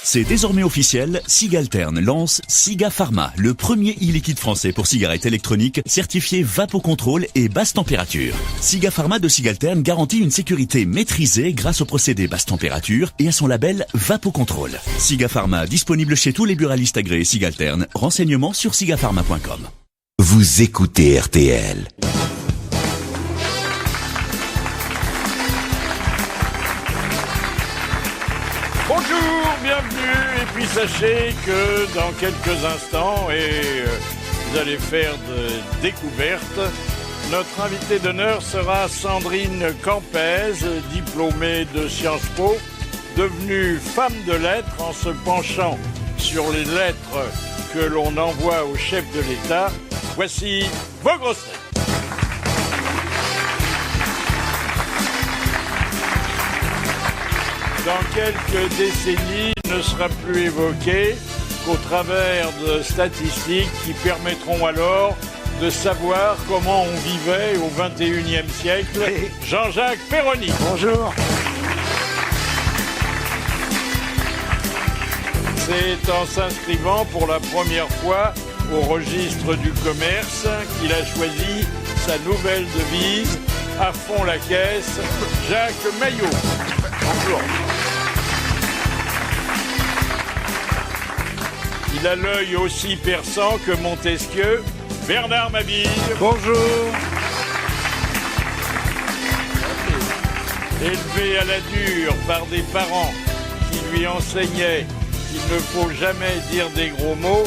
C'est désormais officiel, Sigaltern lance Siga Pharma, le premier e-liquide français pour cigarettes électroniques certifié Vapocontrol et basse température. Siga Pharma de Sigaltern garantit une sécurité maîtrisée grâce au procédé basse température et à son label Vapocontrol. Siga Pharma, disponible chez tous les buralistes agréés Sigaltern. Renseignements sur sigapharma.com. Vous écoutez RTL. Bonjour, bienvenue, et puis sachez que dans quelques instants, vous allez faire de découvertes, notre invitée d'honneur sera Sandrine Campez, diplômée de Sciences Po, devenue femme de lettres en se penchant sur les lettres que l'on envoie au chef de l'État. Voici vos grosses têtes. Dans quelques décennies, il ne sera plus évoqué qu'au travers de statistiques qui permettront alors de savoir comment on vivait au XXIe siècle. Jean-Jacques Perroni. Bonjour. C'est en s'inscrivant pour la première fois au registre du commerce qu'il a choisi sa nouvelle devise, à fond la caisse, Jacques Maillot. Bonjour. Il a l'œil aussi perçant que Montesquieu, Bernard Mabille. Bonjour. Élevé à la dure par des parents qui lui enseignaient qu'il ne faut jamais dire des gros mots,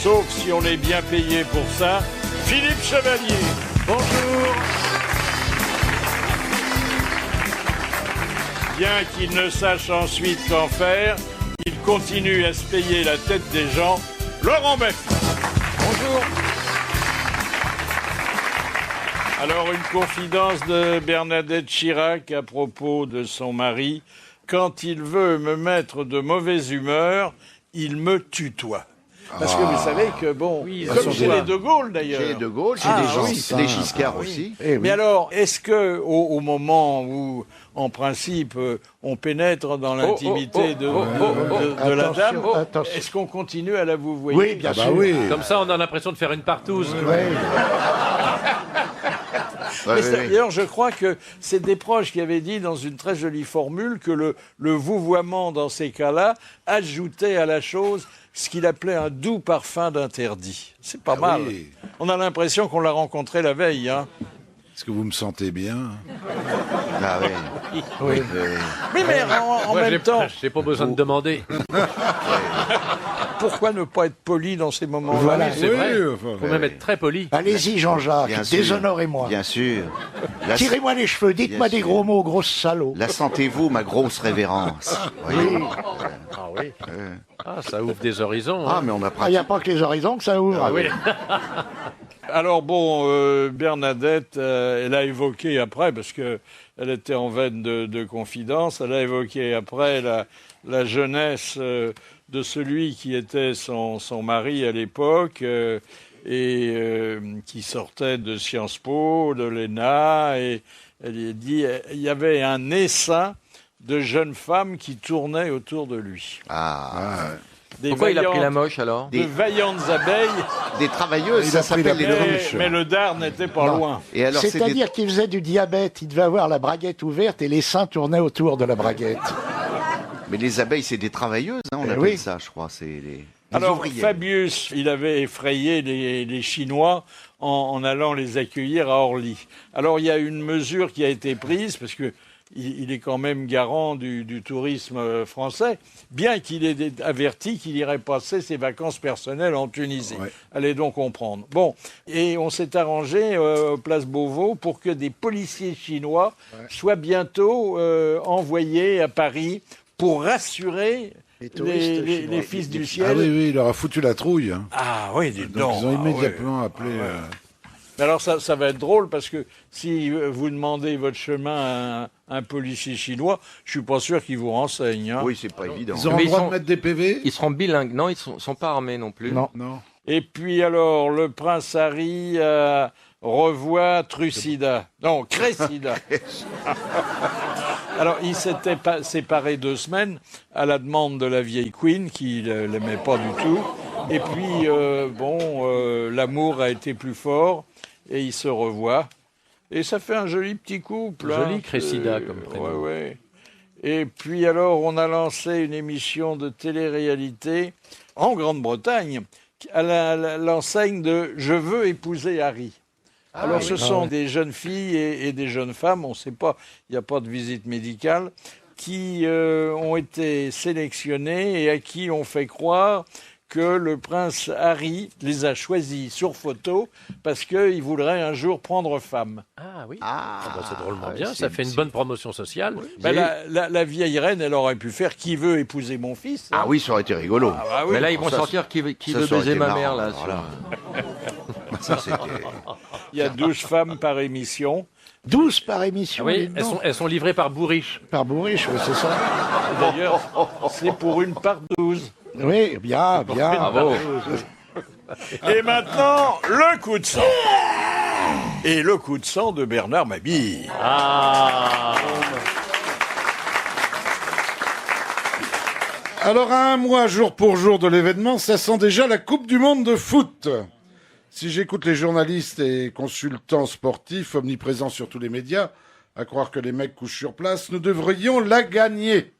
sauf si on est bien payé pour ça, Philippe Chevalier. Bonjour. Bien qu'il ne sache ensuite qu'en faire, il continue à se payer la tête des gens. Laurent Baffie. Bonjour. Alors, une confidence de Bernadette Chirac à propos de son mari. Quand il veut me mettre de mauvaise humeur, il me tutoie. Parce que vous savez que, bon, comme chez les De Gaulle d'ailleurs. Chez les De Gaulle, chez les Giscard aussi. Mais alors, est-ce que au moment où, en principe, on pénètre dans l'intimité de la dame, est-ce qu'on continue à la vouvoyer? Oui, bien sûr. Oui. Comme ça, on a l'impression de faire une partouze. D'ailleurs, je crois que c'est Desproges qui avait dit dans une très jolie formule que le vouvoiement, dans ces cas-là, ajoutait à la chose ce qu'il appelait un doux parfum d'interdit. C'est pas mal. Oui. On a l'impression qu'on l'a rencontré la veille. Hein. Est-ce que vous me sentez bien? Ah oui. Oui, mais en même temps, j'ai pas besoin de demander. pourquoi ne pas être poli dans ces moments-là? Voilà. C'est vrai. enfin, Faut même être très poli. Allez-y, Jean-Jacques, Bien sûr. déshonorez-moi. Bien sûr. Tirez-moi les cheveux, dites-moi Bien des sûr. gros mots, grosse salaud. La sentez-vous, ma grosse révérence? Voyez. Ah oui. Ah, ça ouvre des horizons. Ah, Hein. mais on a Il n'y pratiqué. a pas que les horizons que ça ouvre. Ah oui. Alors bon, Bernadette, elle a évoqué après, parce que elle était en veine de confidence, elle a évoqué après la jeunesse de celui qui était son mari à l'époque qui sortait de Sciences Po, de l'ENA, et elle a dit il y avait un essaim de jeunes femmes qui tournaient autour de lui. Des Pourquoi il a pris la vaillantes- moche alors? De vaillantes abeilles, Des travailleuses, Il ça a pris la s'appelle les Truche. mais le dard n'était pas Non. loin. Et alors, c'est des... C'est-à-dire qu'il faisait du diabète, il devait avoir la braguette ouverte et les seins tournaient autour de la braguette. Mais les abeilles, c'est des travailleuses, hein, on appelle oui. ça, je crois. C'est les Alors, ouvrières. Fabius, il avait effrayé les Chinois en allant les accueillir à Orly. Alors, il y a une mesure qui a été prise, parce que il est quand même garant du tourisme français, bien qu'il ait averti qu'il irait passer ses vacances personnelles en Tunisie. Ouais. Allez donc comprendre. Bon, et on s'est arrangé place Beauvau pour que des policiers chinois soient bientôt envoyés à Paris pour rassurer Les touristes chinois. les fils du Ah ciel. oui, il leur a foutu la trouille. Hein. Ah oui, dis donc. Donc ils ont Ah immédiatement ouais. appelé... Mais alors ça va être drôle parce que si vous demandez votre chemin à un policier chinois, je suis pas sûr qu'il vous renseigne. Hein. Oui, c'est pas évident. Ils ont Mais le droit ils de sont- mettre des PV? Ils seront bilingues. Non, ils sont pas armés non plus. Non. Non. Et puis alors, le prince Harry revoit Trucida. Non, Cressida. Alors, il s'était séparé 2 semaines à la demande de la vieille Queen, qui ne l'aimait pas du tout. Et puis, l'amour a été plus fort et ils se revoient. Et ça fait un joli petit couple. Joli Cressida comme prénom. Ouais. Et puis alors, on a lancé une émission de télé-réalité en Grande-Bretagne à l'enseigne de « Je veux épouser Harry ». Alors, ce sont des jeunes filles et des jeunes femmes, on ne sait pas, il n'y a pas de visite médicale, qui ont été sélectionnées et à qui on fait croire que le prince Harry les a choisis sur photo parce qu'il voudrait un jour prendre femme. Ah oui, c'est drôlement bien, ça fait une bonne promotion sociale. Ben, la vieille reine, elle aurait pu faire « Qui veut épouser mon fils ?» Ah oui, ça aurait été rigolo. Oui. Mais là, ils vont sortir qui veut baiser ma mère, là. Voilà. Ça, c'était... Il y a 12 femmes par émission. 12 par émission. Oui, elles sont livrées par Bourriche. Par Bourriche, oui, c'est ça. D'ailleurs, c'est pour une par 12. Oui, bien. Bravo. Et maintenant, le coup de sang. Et le coup de sang de Bernard Mabille. Alors, à un mois, jour pour jour de l'événement, ça sent déjà la Coupe du Monde de foot. Si j'écoute les journalistes et consultants sportifs omniprésents sur tous les médias, à croire que les mecs couchent sur place, nous devrions la gagner.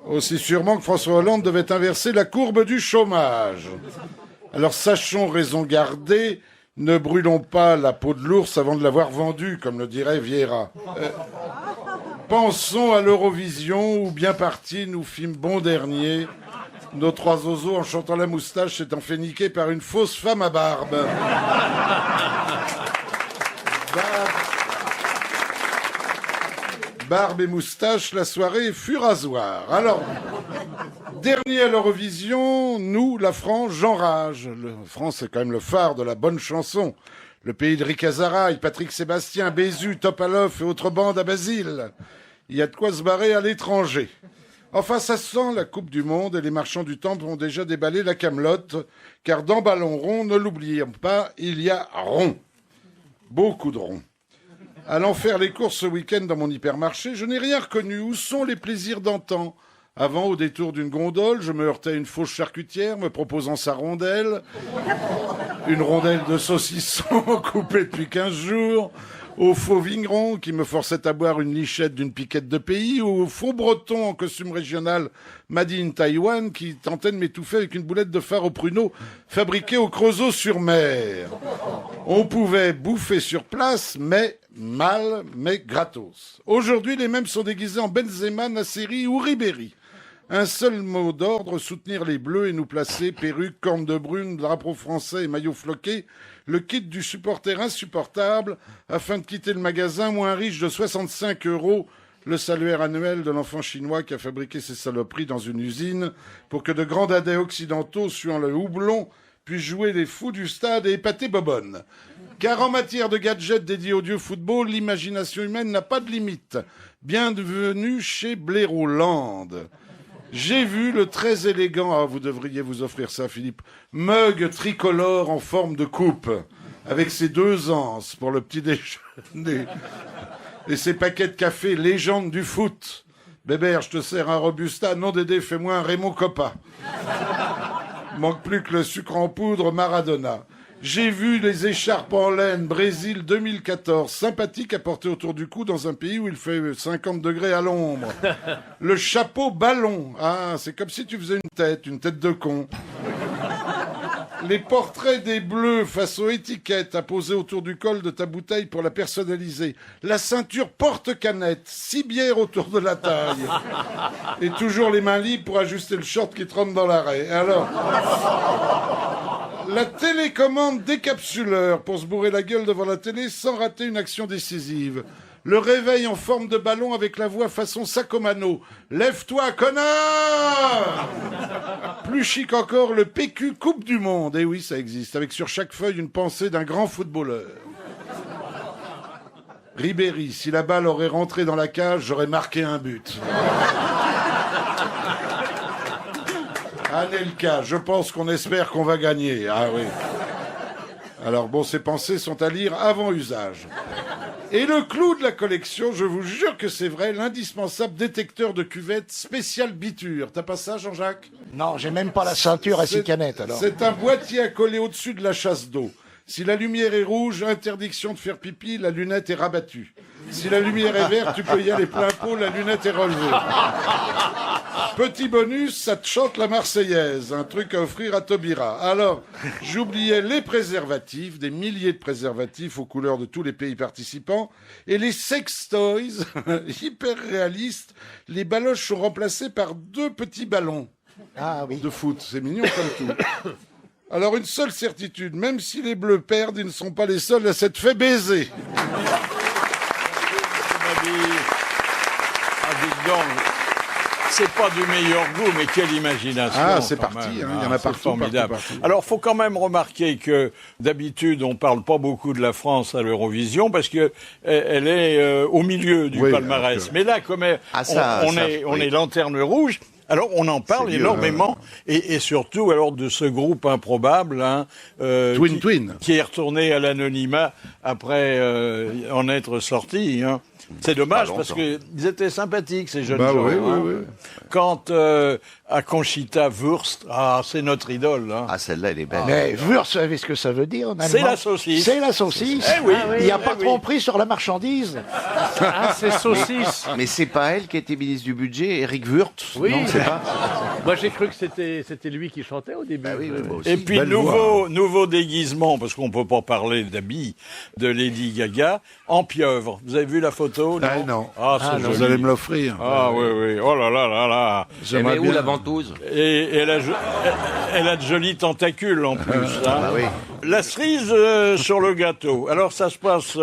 Aussi sûrement que François Hollande devait inverser la courbe du chômage. Alors sachons raison garder, ne brûlons pas la peau de l'ours avant de l'avoir vendue, comme le dirait Vieira. Pensons à l'Eurovision, où bien parti nous fîmes bon dernier. Nos 3 zozos, en chantant la moustache, s'étant fait niquer par une fausse femme à barbe. Barbe et moustache, la soirée fut rasoir. Alors, dernier à l'Eurovision, nous, la France, j'enrage. La France, c'est quand même le phare de la bonne chanson. Le pays de Rick Azaray, Patrick Sébastien, Bézu, Topalov et autres bandes à Basile. Il y a de quoi se barrer à l'étranger. Enfin, ça sent la Coupe du Monde et les marchands du Temple ont déjà déballé la camelote, car dans Ballon Rond, ne l'oublions pas, il y a rond. Beaucoup de rond. Allant faire les courses ce week-end dans mon hypermarché, je n'ai rien reconnu. Où sont les plaisirs d'antan ? Avant, au détour d'une gondole, je me heurtais à une fausse charcutière me proposant sa rondelle. Une rondelle de saucisson coupée depuis 15 jours. Au faux vigneron qui me forçait à boire une lichette d'une piquette de pays, ou au faux breton en costume régional made in Taïwan qui tentait de m'étouffer avec une boulette de phare au pruneau fabriquée au Creusot-sur-Mer. On pouvait bouffer sur place, mais mal, mais gratos. Aujourd'hui, les mêmes sont déguisés en Benzema, Nasseri ou Ribéry. Un seul mot d'ordre, soutenir les Bleus et nous placer perruque, corne de brune, drapeau français et maillot floqué, le kit du supporter insupportable, afin de quitter le magasin moins riche de 65 €, le salaire annuel de l'enfant chinois qui a fabriqué ces saloperies dans une usine, pour que de grands dadais occidentaux, suant le houblon, puissent jouer les fous du stade et épater Bobonne. Car en matière de gadgets dédiés au dieu football, l'imagination humaine n'a pas de limite. Bienvenue chez Blaireau-Land. J'ai vu le très élégant, vous devriez vous offrir ça Philippe, mug tricolore en forme de coupe, avec ses 2 anses pour le petit déjeuner, et ses paquets de café légende du foot. Bébert, je te sers un Robusta, non Dédé, fais-moi un Raymond Coppa. Manque plus que le sucre en poudre Maradona. J'ai vu les écharpes en laine Brésil 2014, sympathiques à porter autour du cou dans un pays où il fait 50 degrés à l'ombre. Le chapeau ballon, c'est comme si tu faisais une tête de con. Les portraits des bleus face aux étiquettes apposées autour du col de ta bouteille pour la personnaliser. La ceinture porte-canette, 6 bières autour de la taille. Et toujours les mains libres pour ajuster le short qui te rentre dans l'arrêt. Alors... La télécommande décapsuleur pour se bourrer la gueule devant la télé sans rater une action décisive. Le réveil en forme de ballon avec la voix façon Sacomano. Lève-toi, connard! Plus chic encore, le PQ Coupe du Monde. Eh oui, ça existe, avec sur chaque feuille une pensée d'un grand footballeur. Ribéry, si la balle aurait rentré dans la cage, j'aurais marqué un but. Anelka, je pense qu'on espère qu'on va gagner. Ah oui. Alors bon, ces pensées sont à lire avant usage. Et le clou de la collection, je vous jure que c'est vrai, l'indispensable détecteur de cuvette spécial biture. T'as pas ça, Jean-Jacques? Non, j'ai même pas la ceinture à 6 canettes, alors. C'est un boîtier à coller au-dessus de la chasse d'eau. Si la lumière est rouge, interdiction de faire pipi, la lunette est rabattue. Si la lumière est verte, tu peux y aller plein pot, la lunette est relevée. Petit bonus, ça te chante la Marseillaise, un truc à offrir à Taubira. Alors, j'oubliais les préservatifs, des milliers de préservatifs aux couleurs de tous les pays participants, et les sex toys, hyper réalistes. Les baloches sont remplacées par 2 petits ballons de foot. C'est mignon comme tout. Alors, une seule certitude, même si les Bleus perdent, ils ne sont pas les seuls à s'être fait baiser. C'est pas du meilleur goût, mais quelle imagination. Ah, c'est quand parti, même. hein, il y en a partout, formidable. partout. Alors, faut quand même remarquer que d'habitude, on parle pas beaucoup de la France à l'Eurovision parce que elle est au milieu du palmarès. Mais là, comme on est lanterne rouge. Alors, on en parle énormément, et surtout alors de ce groupe improbable, hein, Twin, qui est retourné à l'anonymat après en être sorti. Hein. C'est dommage parce qu'ils étaient sympathiques ces jeunes gens. Oui. Quant à Conchita Wurst, c'est notre idole. Hein. Ah, celle-là, elle est belle. Mais Wurst, vous savez ce que ça veut dire en allemand? C'est la saucisse. C'est la saucisse. Eh oui. Il n'y a pas de tromperie sur la marchandise. C'est saucisse. Mais c'est pas elle qui était ministre du budget, Eric Woerth? Oui. Non, c'est pas. Moi, j'ai cru que c'était lui qui chantait au début. Oui, moi aussi. Et puis nouveau déguisement, parce qu'on peut pas parler d'habits, de Lady Gaga, en pieuvre. Vous avez vu la photo? Non. C'est joli. Vous allez me l'offrir. Ah oui. Oh là là. Mais où la ventouse? Et elle a de jolis tentacules en plus. Hein. oui. La cerise sur le gâteau. Alors ça se passe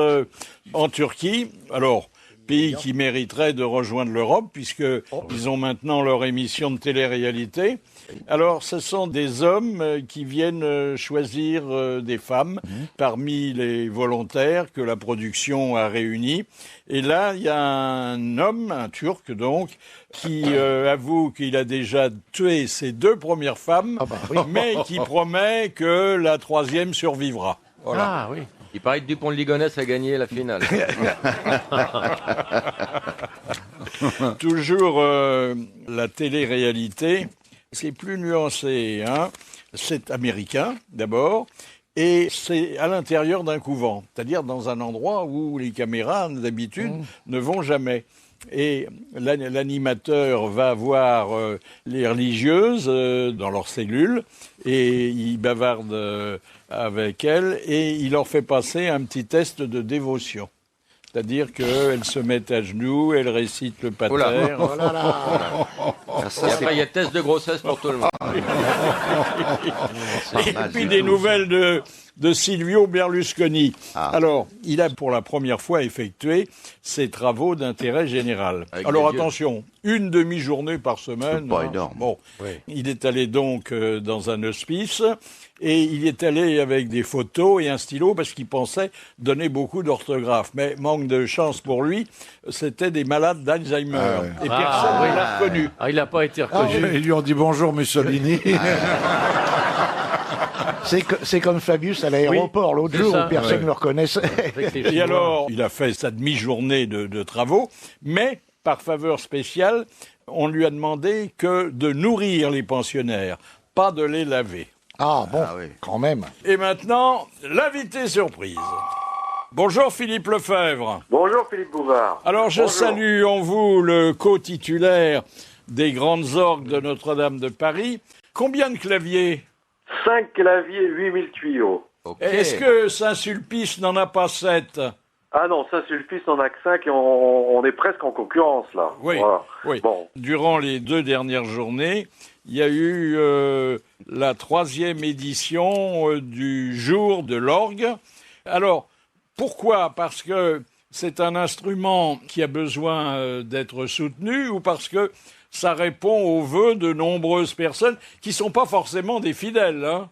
en Turquie. Alors, pays qui mériterait de rejoindre l'Europe puisque ils ont maintenant leur émission de télé-réalité. Alors, ce sont des hommes qui viennent choisir des femmes parmi les volontaires que la production a réunis. Et là, il y a un homme, un Turc donc, qui avoue qu'il a déjà tué ses 2 premières femmes, mais qui promet que la 3e survivra. Voilà. Ah oui. Il paraît que Dupont de Ligonnès a gagné la finale. Toujours la télé-réalité, c'est plus nuancé. Hein. C'est américain, d'abord, et c'est à l'intérieur d'un couvent, c'est-à-dire dans un endroit où les caméras, d'habitude, ne vont jamais. Et l'animateur va voir les religieuses dans leur cellule et il bavarde avec elles et il leur fait passer un petit test de dévotion. C'est-à-dire qu'elles se mettent à genoux, elles récitent le pater. Et après, il y a test de grossesse pour tout le monde. Et puis des nouvelles de Silvio Berlusconi. Alors, il a pour la première fois effectué ses travaux d'intérêt général. Alors attention, une demi-journée par semaine. C'est pas énorme. Bon, il est allé donc dans un hospice et il est allé avec des photos et un stylo parce qu'il pensait donner beaucoup d'orthographe. Mais manque de chance pour lui, c'était des malades d'Alzheimer. Et personne ne l'a reconnu. Il n'a pas été reconnu. Ils lui ont dit bonjour Mussolini. C'est comme Fabius à l'aéroport l'autre jour où personne ne le reconnaissait. Et alors, il a fait sa demi-journée de travaux, mais par faveur spéciale, on lui a demandé que de nourrir les pensionnaires, pas de les laver. Quand même. Et maintenant, l'invité surprise. Bonjour Philippe Lefebvre. Bonjour Philippe Bouvard. Alors je salue en vous le co-titulaire des grandes orgues de Notre-Dame de Paris. Combien de claviers? 5 claviers, 8000 tuyaux. Okay. Est-ce que Saint-Sulpice n'en a pas 7? Ah non, Saint-Sulpice n'en a que 5 et on est presque en concurrence là. Oui, voilà. oui. Bon. Durant les 2 dernières journées, il y a eu la 3e édition du jour de l'orgue. Alors, pourquoi? Parce que c'est un instrument qui a besoin d'être soutenu ou parce que ça répond aux vœux de nombreuses personnes qui ne sont pas forcément des fidèles, hein?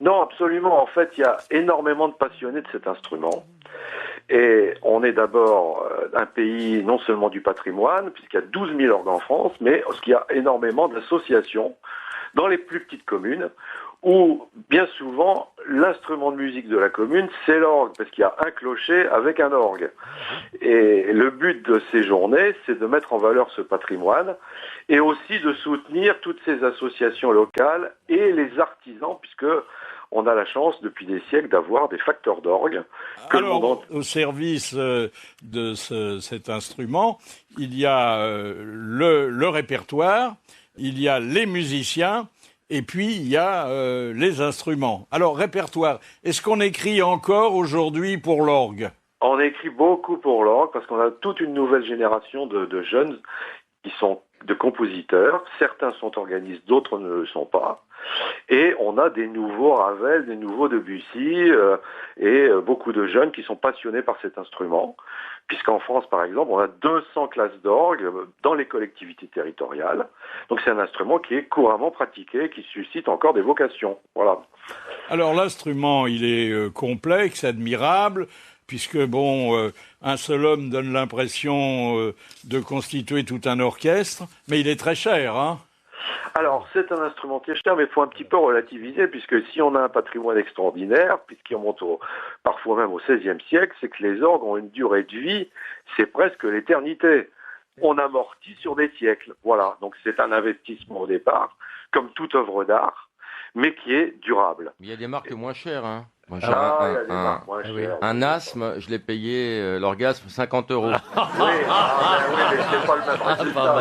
Non, absolument. En fait, il y a énormément de passionnés de cet instrument. Et on est d'abord un pays non seulement du patrimoine, puisqu'il y a 12 000 orgues en France, mais il y a énormément d'associations dans les plus petites communes où bien souvent l'instrument de musique de la commune, c'est l'orgue, parce qu'il y a un clocher avec un orgue. Et le but de ces journées, c'est de mettre en valeur ce patrimoine et aussi de soutenir toutes ces associations locales et les artisans, puisque on a la chance depuis des siècles d'avoir des facteurs d'orgue. Alors, au service de cet instrument, il y a le répertoire, il y a les musiciens, et puis il y a les instruments. Alors, répertoire, est-ce qu'on écrit encore aujourd'hui pour l'orgue ? On écrit beaucoup pour l'orgue, parce qu'on a toute une nouvelle génération de jeunes qui sont de compositeurs. Certains sont organistes, d'autres ne le sont pas. Et on a des nouveaux Ravel, des nouveaux Debussy, et beaucoup de jeunes qui sont passionnés par cet instrument. Puisqu'en France, par exemple, on a 200 classes d'orgue dans les collectivités territoriales. Donc c'est un instrument qui est couramment pratiqué, qui suscite encore des vocations. Voilà. Alors l'instrument, il est complexe, admirable, puisque un seul homme donne l'impression de constituer tout un orchestre, mais il est très cher, hein ? Alors, c'est un instrument qui est cher, mais il faut un petit peu relativiser, puisque si on a un patrimoine extraordinaire, puisqu'il remonte parfois même au XVIe siècle, c'est que les orgues ont une durée de vie, c'est presque l'éternité. On amortit sur des siècles, voilà. Donc c'est un investissement au départ, comme toute œuvre d'art, mais qui est durable. Il y a des marques moins chères, hein. Moi, j'ai il y a des marques moins chères. un asthme, je l'ai payé l'orgasme 50 €. Oui, mais c'est pas le même résultat. Pas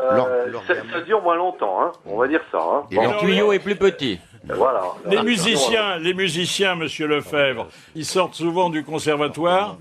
mal. Ça dure moins longtemps, hein. On va dire ça. Hein. Et le tuyau est plus petit. Voilà. Les musiciens, monsieur Lefebvre, ils sortent souvent du conservatoire.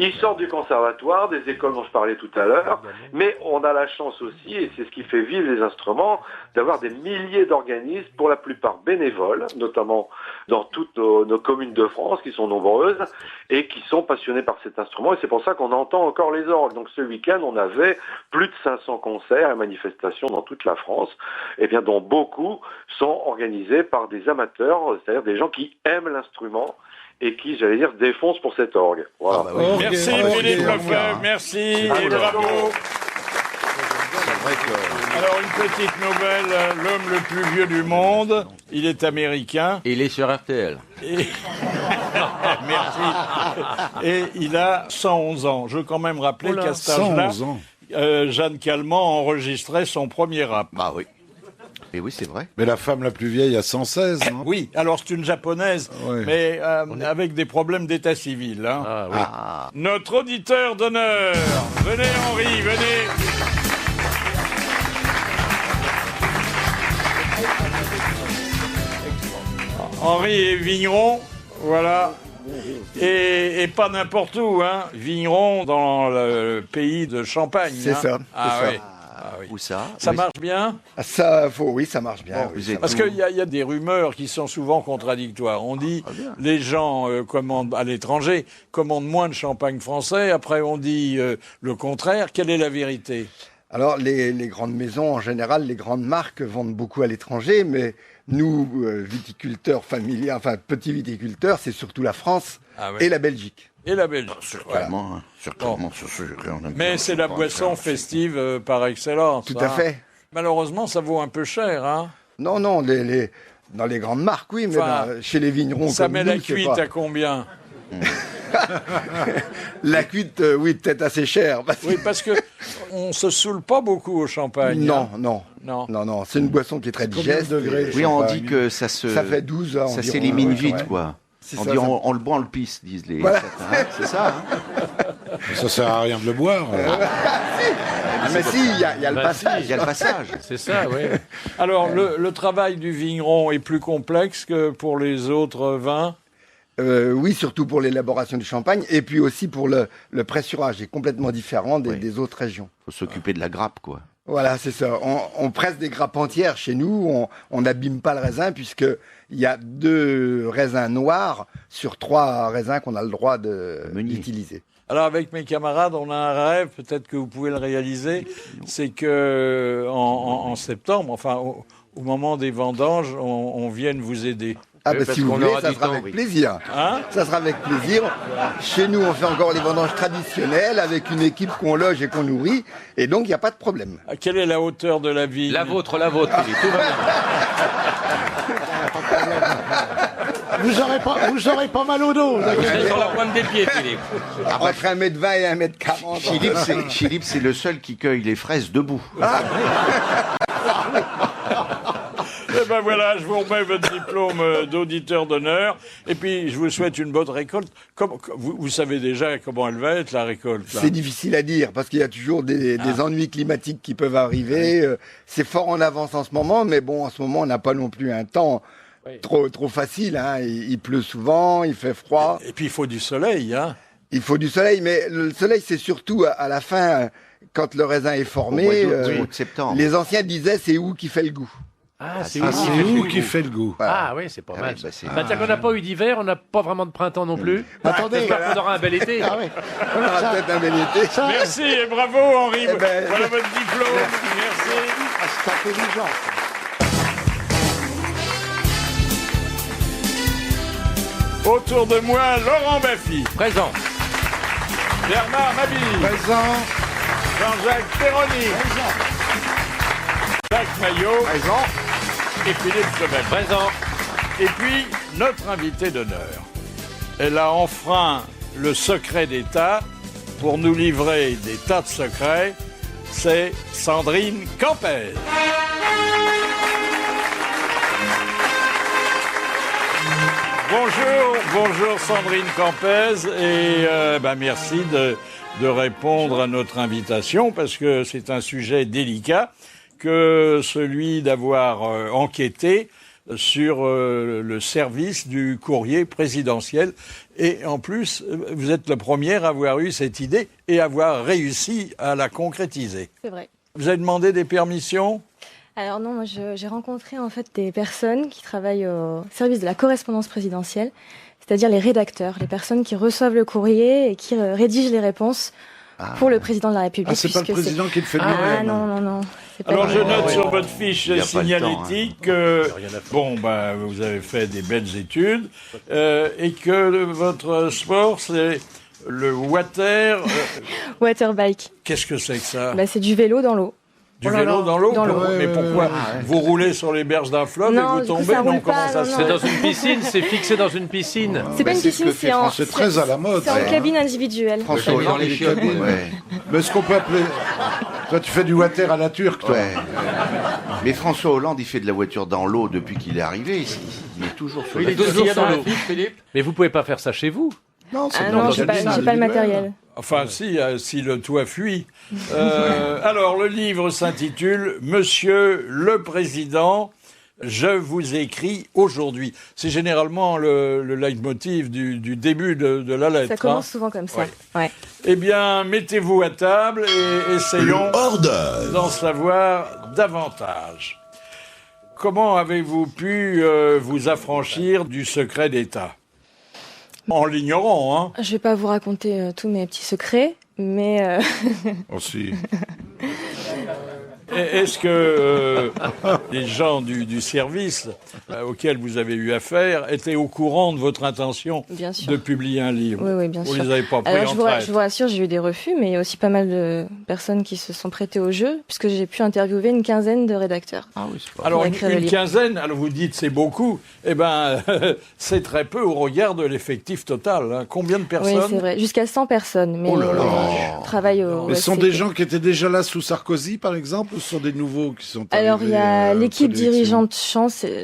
Ils sortent du conservatoire, des écoles dont je parlais tout à l'heure, mais on a la chance aussi, et c'est ce qui fait vivre les instruments, d'avoir des milliers d'organismes, pour la plupart bénévoles, notamment dans toutes nos communes de France, qui sont nombreuses, et qui sont passionnés par cet instrument, et c'est pour ça qu'on entend encore les orgues. Donc ce week-end, on avait plus de 500 concerts et manifestations dans toute la France, et bien dont beaucoup sont organisés par des amateurs, c'est-à-dire des gens qui aiment l'instrument, et qui, j'allais dire, défonce pour cet orgue. Voilà. Merci Philippe Lefebvre, merci et bravo. Alors une petite nouvelle, l'homme le plus vieux du monde, il est américain. Et il est sur RTL. Merci. Et il a 111 ans. Je veux quand même rappeler qu'à cet âge-là, Jeanne Calment enregistrait son premier rap. Bah oui. Et oui, c'est vrai. Mais la femme la plus vieille a 116, non ? Oui, alors c'est une japonaise, mais avec des problèmes d'état civil. Hein. Ah, oui. Notre auditeur d'honneur, venez Henri, venez. Henri est vigneron, voilà, et pas n'importe où, hein. Vigneron dans le pays de Champagne. C'est ça. Ah c'est oui. ça. Ah, oui. Où ça? Ça marche bien? Oui, ça marche bien. Bon, oui, Parce qu'il y a des rumeurs qui sont souvent contradictoires. On dit les gens commandent à l'étranger, commandent moins de champagne français. Après, on dit le contraire. Quelle est la vérité? Alors, les grandes maisons, en général, les grandes marques vendent beaucoup à l'étranger, mais nous, viticulteurs familiers, enfin petits viticulteurs, c'est surtout la France et la Belgique. Et la Belgique. Certainement, certainement. Mais c'est la boisson festive par excellence. Tout à fait. Malheureusement, ça vaut un peu cher, hein? Non, dans les grandes marques, oui, mais chez les vignerons ça comme met nous, la cuite à combien? La cuite, oui, peut-être assez chère. Oui, parce que on se saoule pas beaucoup au champagne. Non, hein. non. C'est une boisson qui est très digeste. Degrés, on dit que ça fait 12 ça environ, s'élimine vite, quoi. On dit on le boit, on le pisse, disent les... Voilà. C'est ça, hein. Ça sert à rien de le boire. Mais si, il y a le passage. Il y a le passage. C'est ça, oui. Alors, le travail du vigneron est plus complexe que pour les autres vins? Oui, surtout pour l'élaboration du champagne, et puis aussi pour le pressurage, est complètement différent des autres régions. Faut s'occuper de la grappe, quoi. Voilà, c'est ça. On presse des grappes entières chez nous, on n'abîme pas le raisin, puisqu'il y a 2 raisins noirs sur 3 raisins qu'on a le droit d'utiliser. Alors avec mes camarades, on a un rêve, peut-être que vous pouvez le réaliser, c'est que en septembre, enfin au moment des vendanges, on vienne vous aider. Ah Oui, bah parce si vous qu'on voulez, aura ça du sera temps, avec oui. plaisir. Hein? Ça sera avec plaisir. Chez nous, on fait encore les vendanges traditionnelles avec une équipe qu'on loge et qu'on nourrit. Et donc, il n'y a pas de problème. Quelle est la hauteur de la vigne? La vôtre, Philippe. Tout va bien. Vous aurez pas mal au dos. Vous êtes sur la pointe des pieds, Philippe. Entre 1m20 et 1m40. Philippe, c'est le seul qui cueille les fraises debout. Eh ben voilà, je vous remets votre diplôme d'auditeur d'honneur. Et puis, je vous souhaite une bonne récolte. Vous savez déjà comment elle va être, la récolte, là? C'est difficile à dire parce qu'il y a toujours des ennuis climatiques qui peuvent arriver. C'est fort en avance en ce moment, mais bon, en ce moment, on n'a pas non plus un temps trop facile. Hein. Il pleut souvent, il fait froid. Et puis, il faut du soleil, hein? Il faut du soleil, mais le soleil, c'est surtout à la fin, quand le raisin est formé. Au mois de septembre. Les anciens disaient, c'est où qui fait le goût. Ah, c'est où qui fait le goût. Ah oui, c'est pas Ah mal. oui, bah, c'est- Bah, tiens qu'on n'a pas eu d'hiver, on n'a pas vraiment de printemps non plus. Attendez. J'espère qu'on aura un bel été. Ah ouais. On aura Ça- peut-être un bel été. Ça, Merci et bravo, Henri. Eh ben, Voilà votre diplôme. Merci. ah, c'est intelligent. Autour de moi, Laurent Baffy, Présent. Bernard Mabille, Présent. Jean-Jacques Perroni, Jacques Maillot et Philippe Chauvel. Présent. Et puis, notre invitée d'honneur. Elle a enfreint le secret d'État pour nous livrer des tas de secrets. C'est Sandrine Campès. Bonjour Sandrine Campès et merci de répondre à notre invitation parce que c'est un sujet délicat que celui d'avoir enquêté sur le service du courrier présidentiel. Et en plus, vous êtes la première à avoir eu cette idée et avoir réussi à la concrétiser. C'est vrai. Vous avez demandé des permissions ? Alors non, moi j'ai rencontré en fait des personnes qui travaillent au service de la correspondance présidentielle, c'est-à-dire les rédacteurs, les personnes qui reçoivent le courrier et qui rédigent les réponses pour le président de la République. Ah, c'est pas le puisque président qui le fait Ah lui-même. non. C'est pas Alors le- je note sur votre fiche Il y a pas le temps, signalétique que vous avez fait des belles études et que votre sport c'est le water. Waterbike. Qu'est-ce que c'est que ça? Bah, c'est du vélo dans l'eau. Du vélo dans l'eau? Dans l'eau. Mais pourquoi? Vous roulez sur les berges d'un fleuve Non, et du vous coup, tombez? ça roule Comment pas, ça non, se non. fait? C'est dans une piscine, c'est fixé dans une piscine. C'est pas une c'est ce piscine, que fait c'est en, France, c'est très à la mode. c'est en Ouais. cabine individuelle. François Dans Hollande, les il est chiottes, cabine, ouais. ouais. Mais ce qu'on peut appeler... Toi, tu fais du water à la turque, toi. Ouais. Mais François Hollande, il fait de la voiture dans l'eau depuis qu'il est arrivé. Il est toujours sur Il la est toujours Toujours sur sur l'eau. le fiche, Philippe? Mais vous pouvez pas faire ça chez vous. Non, c'est Ah dans non, la j'ai cabine pas le individuelle. matériel. Enfin, si le toit fuit. Alors, le livre s'intitule « Monsieur le Président, je vous écris aujourd'hui ». C'est généralement le leitmotiv du début de la lettre. Ça commence souvent comme ça. Ouais. Ouais. Eh bien, mettez-vous à table et essayons hors d'œuvre. d'en savoir davantage. Comment avez-vous pu vous affranchir du secret d'État? En l'ignorant, hein? Je vais pas vous raconter tous mes petits secrets, mais Aussi. Est-ce que les gens du service auxquels vous avez eu affaire étaient au courant de votre intention bien sûr. de publier un livre? Oui, bien Vous sûr. les avez pas pris Alors, en je traite? vous rassure, j'ai eu des refus, mais il y a aussi pas mal de personnes qui se sont prêtées au jeu, puisque j'ai pu interviewer une quinzaine de rédacteurs. Ah oui, c'est pas Alors, pour une, écrire le une livre. quinzaine, alors vous dites c'est beaucoup, eh ben, c'est très peu au regard de l'effectif total. Hein. Combien de Oui, personnes? c'est vrai. Jusqu'à 100 personnes, mais Oh là là. je travaille au Mais ce sont SCP. des gens qui étaient déjà là sous Sarkozy, par exemple, ou ce sont des nouveaux qui sont arrivés Alors, il y a l'équipe après l'élection dirigeante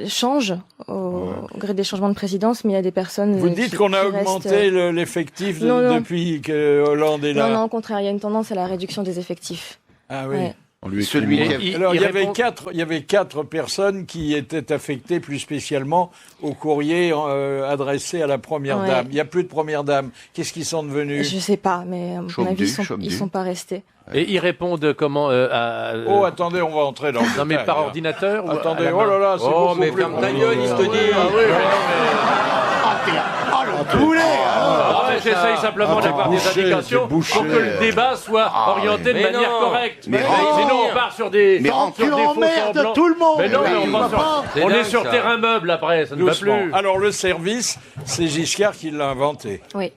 change au gré des changements de présidence, mais il y a des personnes. Vous dites qu'on a qui augmenté restent- l'effectif Non, non. depuis que Hollande est là? Non, au contraire, il y a une tendance à la réduction des effectifs. Ah oui. Ouais. On lui Celui écrit qui moins. a- Alors, il y répond- avait quatre personnes qui étaient affectées plus spécialement au courrier adressé à la première Ouais. dame. Il n'y a plus de première dame. Qu'est-ce qu'ils sont devenus? Je sais pas, mais à mon Chaume avis, du, ils chaume sont du. pas restés. Et ils répondent comment Oh, attendez, on va entrer dans le non mais détail, par là. ordinateur ou à Attendez, la oh main là là, c'est Oh, beaucoup mais plus ferme ta gueule, il se te dit. Ah oui, mais non, mais- le poulet J'essaye simplement d'avoir des indications pour que le débat soit orienté de manière correcte. Sinon, on part sur des tu emmerdes tout le monde. Mais non, mais on est dingue, sur ça. terrain meuble après, ça ne va Doucement. plus. Alors le service, c'est Giscard qui l'a inventé. Oui.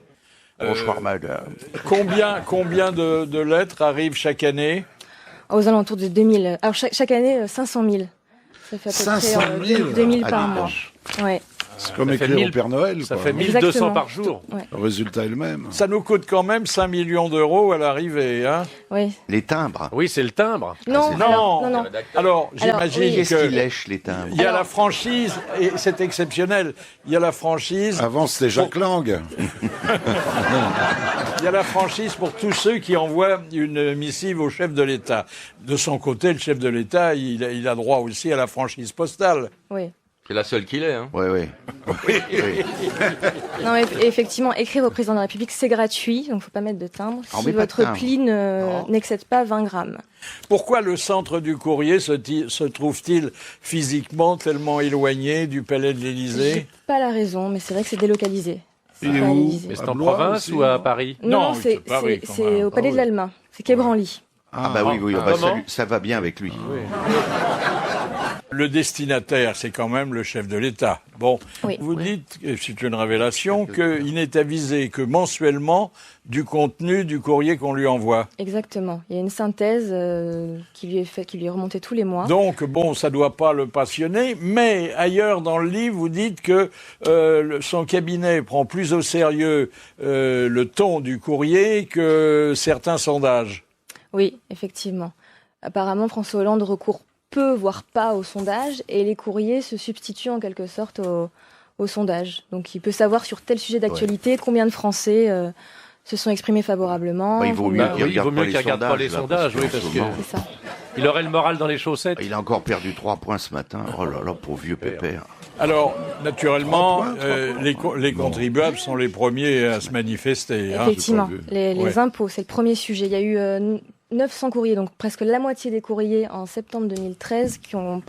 Bonsoir, madame. Combien de lettres arrivent chaque année? Aux alentours de 2000. Alors chaque année, 500 000. Ça fait à peu 500 près 000 2000 par Ah, mois. vache. Ouais. C'est comme Ça fait écrire 1000 au Père Noël. Ça quoi. fait 1200 Exactement. par jour. Ouais. Le résultat est le même. Ça nous coûte quand même 5 millions d'euros à l'arrivée. Hein. Oui. Les timbres. Oui, c'est le timbre. Non, Non. alors, non. Alors, j'imagine oui. Qu'est-ce qui que lèche les timbres? il y a la franchise, et c'est exceptionnel, il y a la franchise... Avant, c'était Jacques Lang. Il y a la franchise pour tous ceux qui envoient une missive au chef de l'État. De son côté, le chef de l'État, il a droit aussi à la franchise postale. Oui. C'est la seule qu'il est. Hein. Oui, oui. Non, mais effectivement, écrire au président de la République, c'est gratuit, donc faut pas mettre de timbre. On Si met pas de votre timbre. pli n'excède pas 20 grammes. Pourquoi le centre du courrier se trouve-t-il physiquement tellement éloigné du palais de J'ai l'Élysée? pas la raison, mais c'est vrai que c'est délocalisé. Il est pas à où l'Élysée. Mais c'est À en Blois province aussi, ou à non Paris? Non, Non, c'est c'est Paris, quand c'est même. au palais Ah de oui. l'Alma. C'est Quai Branly. Ah bah oui, bah, Comment ça va bien avec lui. Le destinataire, c'est quand même le chef de l'État. Bon, Oui. vous dites, et c'est une révélation, qu'il n'est avisé que mensuellement du contenu du courrier qu'on lui envoie. Exactement. Il y a une synthèse qui lui est remontée tous les mois. Donc, bon, ça doit pas le passionner, mais ailleurs dans le livre, vous dites que son cabinet prend plus au sérieux le ton du courrier que certains sondages. Oui, effectivement. Apparemment, François Hollande recourt peu, voire pas au sondage, et les courriers se substituent en quelque sorte au sondage. Donc il peut savoir sur tel sujet d'actualité combien de Français se sont exprimés favorablement. Bah, il vaut mieux combien- qu'il regarde pas les regarde pas les sondages, sondages, là, oui, parce parce qu'en que ce C'est ça. il aurait le moral dans les chaussettes. Il a encore perdu 3 points ce matin. Oh là là, pauvre vieux pépère. Alors, naturellement, 3 points. les contribuables sont les premiers à se manifester. Hein. Effectivement, les Ouais. impôts, c'est le premier sujet. Il y a eu 900 courriers, donc presque la moitié des courriers en septembre 2013 qui ont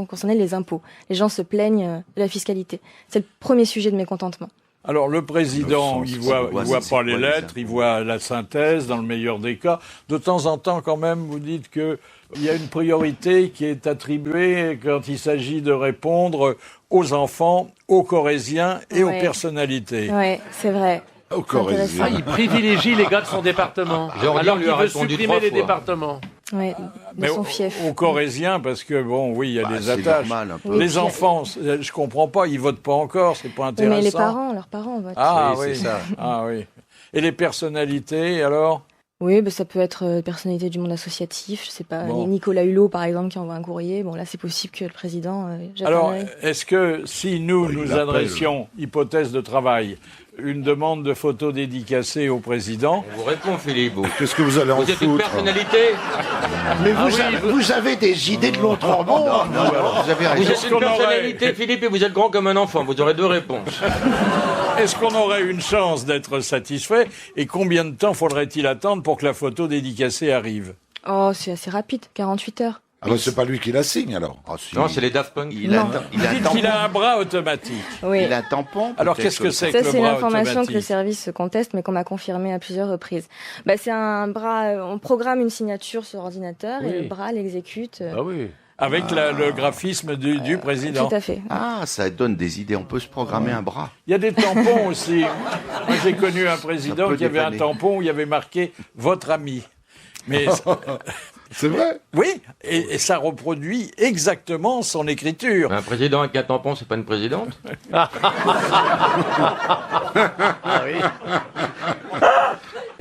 concerné les impôts. Les gens se plaignent de la fiscalité. C'est le premier sujet de mécontentement. Alors le président, il voit c'est pas les quoi, lettres, les il voit la synthèse dans le meilleur des cas. De temps en temps, quand même, vous dites que il y a une priorité qui est attribuée quand il s'agit de répondre aux enfants, aux Corésiens et aux Ouais. personnalités. Ouais, c'est vrai. Au C'est intéressant. Ah, il privilégie les gars de son département. Jordi Alors lui qu'il a veut répondu supprimer 3 les fois. départements. Ouais, de Mais son fief. aux Corésiens, parce que bon, oui, il y a des C'est attaches. normal un peu. Oui, Les puis- enfants, je comprends pas, ils votent pas encore, c'est pas Oui, intéressant. mais leurs parents votent. Ah Oui, oui, c'est ça. Ah oui. Et les personnalités, alors? Oui, bah, ça peut être personnalité du monde associatif, je sais pas, Bon. Nicolas Hulot par exemple qui envoie un courrier. Bon là, c'est possible que le président jette Alors, un œil. est-ce que si nous il nous l'appelle. adressions, hypothèse de travail, une demande de photo dédicacée au président, On vous répond, Philippe. Vous, Qu'est-ce que vous allez en vous êtes une foutre personnalité. Mais vous avez des idées de l'autre monde. Vous avez Vous raison. êtes une qu'on aurait- personnalité, Philippe, et vous êtes grand comme un enfant. Vous aurez 2 réponses. est-ce qu'on aurait une chance d'être satisfait et combien de temps faudrait-il attendre pour que la photo dédicacée arrive? Oh, c'est assez rapide, 48 heures. Ah bah, c'est pas lui qui la signe alors. Ah, si. Non, c'est les Daft Punk. Il a Non. un Vous dites qu'il a un bras automatique. Oui. Il a un tampon. Alors peut-être qu'est-ce que c'est Ça, que le c'est bras l'information que le automatique? service se conteste, mais qu'on m'a confirmé à plusieurs reprises. Bah, c'est un bras, on programme une signature sur ordinateur et Oui. le bras l'exécute. Ah oui. Avec le graphisme du président. Tout à fait. Ah, ça donne des idées. On peut se programmer un bras. Il y a des tampons aussi. Moi, j'ai connu un président peut qui avait un dépanner. tampon où il y avait marqué « Votre ami ». Mais C'est vrai? oui, et ça reproduit exactement son écriture. Un président avec un tampon, c'est pas une présidente.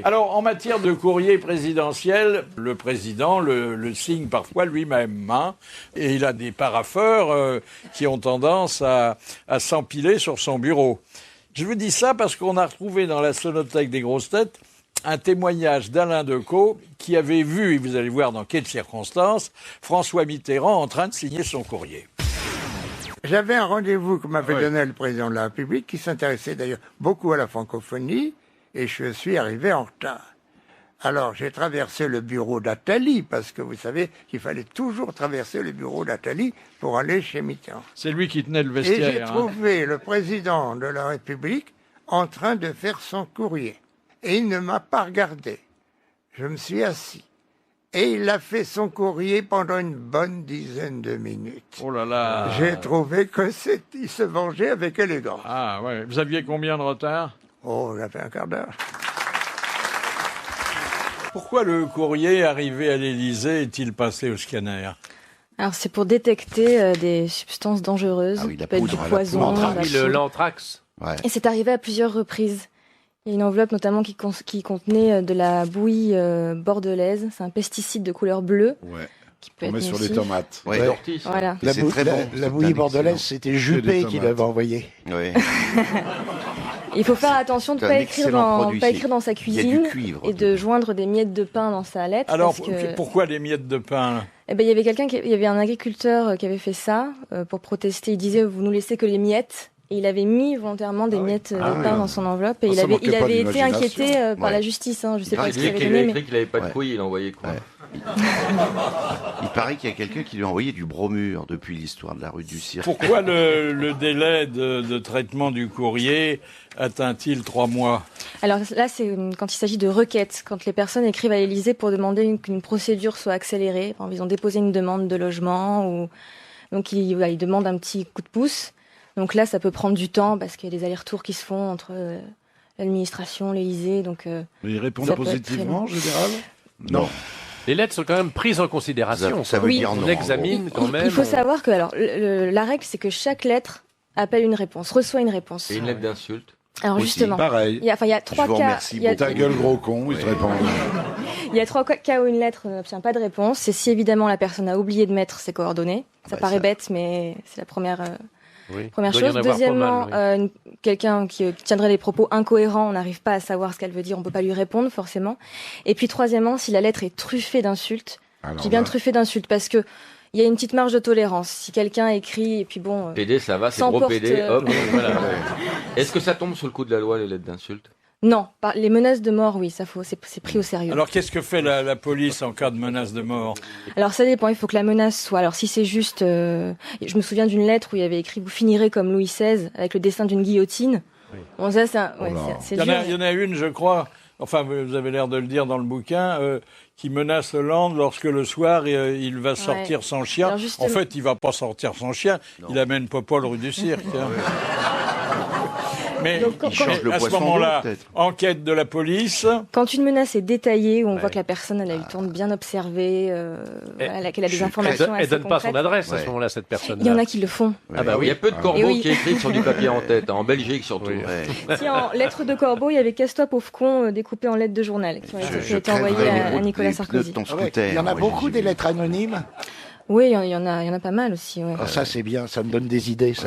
Alors, en matière de courrier présidentiel, le président le signe parfois lui-même. Hein, et il a des parapheurs qui ont tendance à s'empiler sur son bureau. Je vous dis ça parce qu'on a retrouvé dans la sonothèque des grosses têtes un témoignage d'Alain Decaux qui avait vu, et vous allez voir dans quelles circonstances, François Mitterrand en train de signer son courrier. J'avais un rendez-vous que m'avait donné le président de la République, qui s'intéressait d'ailleurs beaucoup à la francophonie, et je suis arrivé en retard. Alors j'ai traversé le bureau d'Attali, parce que vous savez qu'il fallait toujours traverser le bureau d'Attali pour aller chez Mitterrand. C'est lui qui tenait le Et j'ai vestiaire. Hein. trouvé le président de la République en train de faire son courrier. Et il ne m'a pas regardé. Je me suis assis. Et il a fait son courrier pendant une bonne dizaine de minutes. Oh là là. J'ai trouvé qu'il se vengeait avec élégance. Ah ouais. Vous aviez combien de retard? Oh, j'avais un quart d'heure. Pourquoi le courrier arrivé à l'Élysée est-il passé au scanner? Alors c'est pour détecter des substances dangereuses, ça peut être du poison, l'anthrax. Ouais. Et c'est arrivé à plusieurs reprises. Il y a une enveloppe notamment qui contenait de la bouillie bordelaise, c'est un pesticide de couleur bleue. Ouais. Qui peut On met être sur nocif. les tomates. Ouais. Voilà. La, C'est très bon. la C'est bouillie un bordelaise, excellent. c'était Juppé qui l'avait envoyé. Oui. Il faut faire attention de C'est ne un pas écrire excellent produit. dans sa Il y a cuisine du cuivre. et de joindre des miettes de pain dans sa lettre. Alors, parce que... pourquoi des miettes de pain là? Eh ben, il y avait un agriculteur qui avait fait ça pour protester. Il disait, vous nous laissez que les miettes. Et il avait mis volontairement des miettes de pain dans son enveloppe. Et il avait été inquiété par la justice. Hein. Je sais pas ce qu'il avait donné. Il a écrit qu'il n'avait pas de couilles, il a envoyé quoi? Il paraît qu'il y a quelqu'un qui lui a envoyé du bromure depuis l'histoire de la rue du Cirque. Pourquoi le délai de traitement du courrier atteint-il 3 mois? Alors là, c'est quand il s'agit de requêtes, quand les personnes écrivent à l'Élysée pour demander qu'une procédure soit accélérée. Par exemple, ils ont déposé une demande de logement ou donc ils demandent un petit coup de pouce. Donc là, ça peut prendre du temps parce qu'il y a des allers-retours qui se font entre l'administration, l'Élysée. Donc Mais ils répondent positivement en général? Non. Les lettres sont quand même prises en considération. Ça veut dire non. On examine quand même. Il faut savoir que la règle, c'est que chaque lettre appelle une réponse, reçoit une réponse. Et une lettre d'insulte. Alors Aussi, justement, pareil. il y a 3 cas. Ta gueule gros con, ils te répondent. Il y a 3 cas où une lettre n'obtient pas de réponse. C'est si évidemment la personne a oublié de mettre ses coordonnées. Ça paraît bête, mais c'est la première chose. Deuxièmement, quelqu'un qui tiendrait des propos incohérents, on n'arrive pas à savoir ce qu'elle veut dire, on peut pas lui répondre forcément. Et puis troisièmement, si la lettre est truffée d'insultes, j'ai bien truffée d'insultes parce que il y a une petite marge de tolérance. Si quelqu'un écrit et puis bon, PD, ça va, c'est gros PD. Hop, voilà. Est-ce que ça tombe sous le coup de la loi les lettres d'insultes? Non, les menaces de mort, oui, ça c'est pris au sérieux. Alors qu'est-ce que fait la police en cas de menace de mort? Alors ça dépend, il faut que la menace soit... Alors si c'est juste... je me souviens d'une lettre où il y avait écrit « Vous finirez comme Louis XVI » avec le dessin d'une guillotine. Oui. Bon, ça, c'est dur. Il y en a une, je crois, enfin vous avez l'air de le dire dans le bouquin, qui menace Hollande lorsque le soir il va sortir son chien. Alors, en fait, il va pas sortir son chien, il amène Popol rue du Cirque. Mais à ce moment-là, enquête de la police. Quand une menace est détaillée, où on voit que la personne elle a eu le temps de bien observer, qu'elle a des informations assez concrètes. Elle donne pas son adresse à ce moment-là, cette personne. Il y en a qui le font. Ah bah oui. Il y a peu de corbeaux qui écrivent sur du papier en tête, en Belgique surtout. Si en lettres de corbeau, il y avait Casse-toi pauvre con découpées en lettres de journal qui ont été envoyées à Nicolas Sarkozy. Il y en a beaucoup des lettres anonymes. Oui, il y en a pas mal aussi. Ouais. Oh, ça c'est bien, ça me donne des idées. Ça.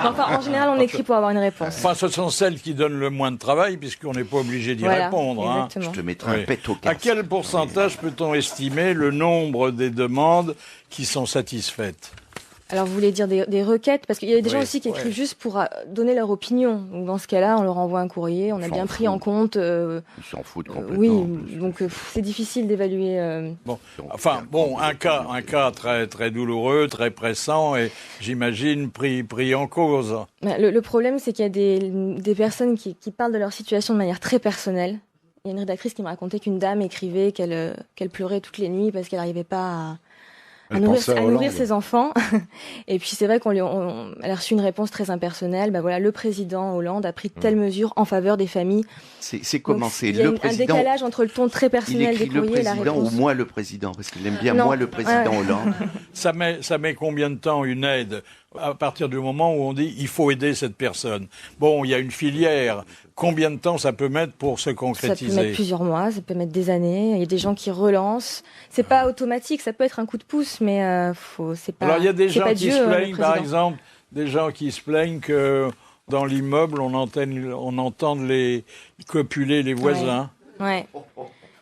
Enfin, en général, on écrit pour avoir une réponse. Enfin, ce sont celles qui donnent le moins de travail, puisqu'on n'est pas obligé d'y répondre. Hein. Je te mettrai un pet au casque. À quel pourcentage peut-on estimer le nombre des demandes qui sont satisfaites? Alors, vous voulez dire des requêtes? Parce qu'il y a des gens aussi qui écrivent juste pour donner leur opinion. Donc, dans ce cas-là, on leur envoie un courrier, on a bien pris en compte... Ils s'en foutent complètement. Oui, donc c'est difficile d'évaluer... Bon. Enfin, bon, un cas très, très douloureux, très pressant, et j'imagine pris en cause. Le problème, c'est qu'il y a des personnes qui parlent de leur situation de manière très personnelle. Il y a une rédactrice qui me racontait qu'une dame écrivait qu'elle pleurait toutes les nuits parce qu'elle n'arrivait pas à nourrir ses enfants. Et puis c'est vrai elle a reçu une réponse très impersonnelle. Bah voilà, le président Hollande a pris telle mesure en faveur des familles. C'est comment c'est le président. Un décalage entre le ton très personnel des courriers et la réponse. Le président ou moi le président, parce qu'il aime bien moi le président Hollande. Ça met combien de temps une aide à partir du moment où on dit il faut aider cette personne? Bon, il y a une filière. Combien de temps ça peut mettre pour se concrétiser? Ça peut mettre plusieurs mois, ça peut mettre des années. Il y a des gens qui relancent. C'est pas automatique, ça peut être un coup de pouce, mais c'est pas. Alors il y a des gens qui Dieu, se plaignent, par exemple, des gens qui se plaignent que dans l'immeuble on entende les copuler les voisins. Ouais.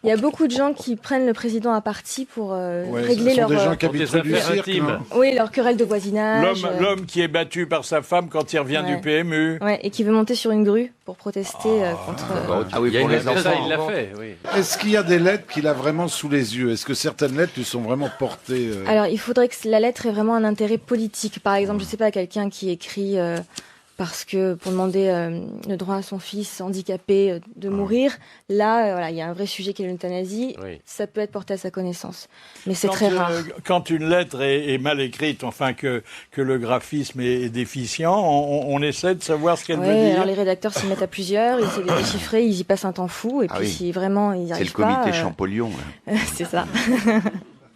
Il y a beaucoup de gens qui prennent le président à partie pour régler leur... des gens qui habitent rue du Cirque, oui, leur querelle de voisinage. L'homme qui est battu par sa femme quand il revient du PMU. Ouais, et qui veut monter sur une grue pour protester contre... Ah oui, pour les enfants. Ça, il l'a fait, oui. Est-ce qu'il y a des lettres qu'il a vraiment sous les yeux? Est-ce que certaines lettres lui sont vraiment portées Alors, il faudrait que la lettre ait vraiment un intérêt politique. Par exemple, je sais pas, quelqu'un qui écrit... parce que pour demander le droit à son fils handicapé de mourir, là, voilà, il y a un vrai sujet qui est l'euthanasie. Oui. Ça peut être porté à sa connaissance, mais c'est très rare. Quand une lettre est mal écrite, enfin que le graphisme est déficient, on essaie de savoir ce qu'elle veut dire. Alors les rédacteurs s'y mettent à plusieurs, ils essaient de déchiffrer, ils y passent un temps fou, et puis si vraiment ils n'y arrivent pas... C'est le comité Champollion. C'est ça.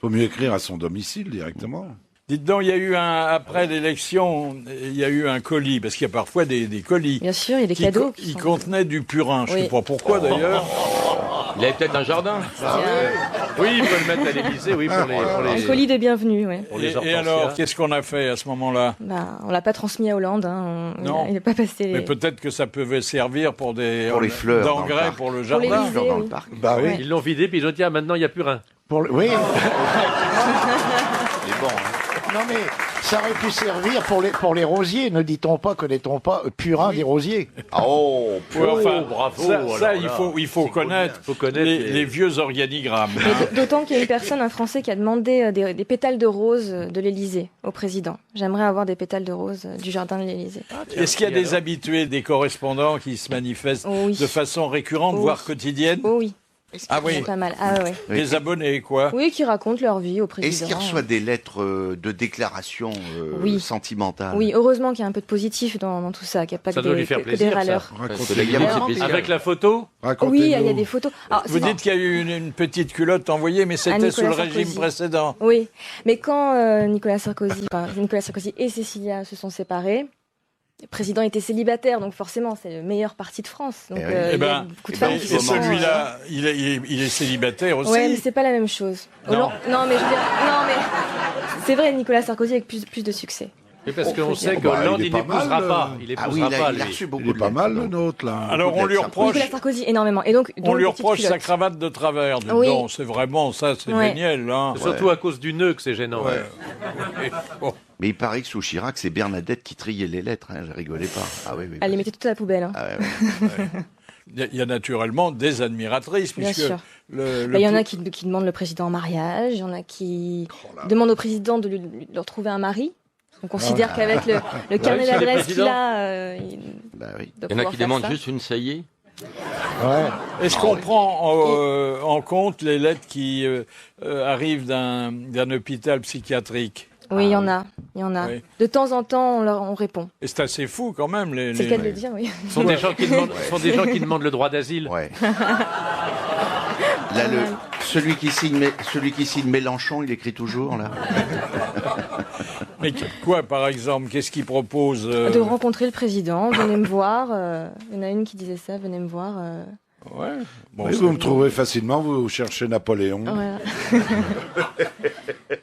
Faut mieux écrire à son domicile directement. Dites donc, il y a eu après l'élection, il y a eu un colis, parce qu'il y a parfois des colis. Bien sûr, il y a des cadeaux. Ils contenaient du purin, je ne sais pas pourquoi d'ailleurs. Il avait peut-être un jardin. Oui, il peut le mettre à l'Élysée, oui, pour les... Un colis de bienvenue, oui. Et alors, qu'est-ce qu'on a fait à ce moment-là? On l'a pas transmis à Hollande, hein. Il n'est pas passé... Mais peut-être que ça pouvait servir pour les fleurs d'engrais pour le jardin. Pour dans le parc. Bah oui. Ils l'ont vidé, puis ils ont dit, maintenant, il n'y a plus rien. Oui. C'est bon, hein. Non mais ça aurait pu servir pour les rosiers, ne dit-on pas, connaît-on pas purin des rosiers? Bravo. Ça, il faut cool, connaître, les vieux organigrammes. D'autant qu'il y a une personne, un Français, qui a demandé des pétales de rose de l'Élysée au président. J'aimerais avoir des pétales de rose du jardin de l'Élysée. Est-ce qu'il y a des habitués, des correspondants qui se manifestent de façon récurrente, voire quotidienne? Oui. Ah oui. Pas mal. Ah ouais. Des abonnés, quoi. Oui, qui racontent leur vie au président. Est-ce qu'ils reçoivent des lettres de déclaration sentimentales? Oui, heureusement qu'il y a un peu de positif dans tout ça, qu'il n'y a pas que des râleurs. Avec la photo? Oui, il y a des photos. Alors, vous dites qu'il y a eu une petite culotte envoyée, mais c'était sous le régime précédent. Oui, mais quand Nicolas Sarkozy et Cécilia se sont séparés, le président était célibataire, donc forcément, c'est le meilleur parti de France. Donc, il y a beaucoup de femmes qui se sont... celui-là, il est célibataire aussi. Oui, mais c'est pas la même chose. Non, mais je veux dire... Non, mais c'est vrai, Nicolas Sarkozy avec plus de succès. Mais parce qu'on sait que Hollande, il n'épousera pas. Il épousera pas, lui. Il est pas mal, le nôtre, là. Alors, on lui reproche... Nicolas Sarkozy, énormément. Et donc on lui reproche sa cravate de travers. Non, c'est vraiment ça, c'est génial. Hein. Surtout à cause du nœud que c'est gênant. Mais il paraît que sous Chirac, c'est Bernadette qui triait les lettres. Hein, je rigolais pas. Elle les mettait toutes à la poubelle. Hein. Il y a naturellement des admiratrices. Bien sûr. Il y en a qui demandent le président en mariage. Il y en a qui demandent au président de leur trouver un mari. On considère qu'avec le carnet d'adresse qu'il a... Il y en a qui demandent juste une saillie. Est-ce qu'on prend en compte les lettres qui arrivent d'un hôpital psychiatrique? Oui, il y en a. Oui. De temps en temps, on répond. Et c'est assez fou quand même. C'est le cas de le dire, oui. Ce sont des gens qui demandent le droit d'asile. Ouais. Là, celui qui signe Mélenchon, il écrit toujours, là. Mais quoi, par exemple? Qu'est-ce qu'il propose De rencontrer le président, venez me voir. Il y en a une qui disait ça, venez me voir. Ouais. Bon, vous me trouvez facilement, vous cherchez Napoléon. Voilà.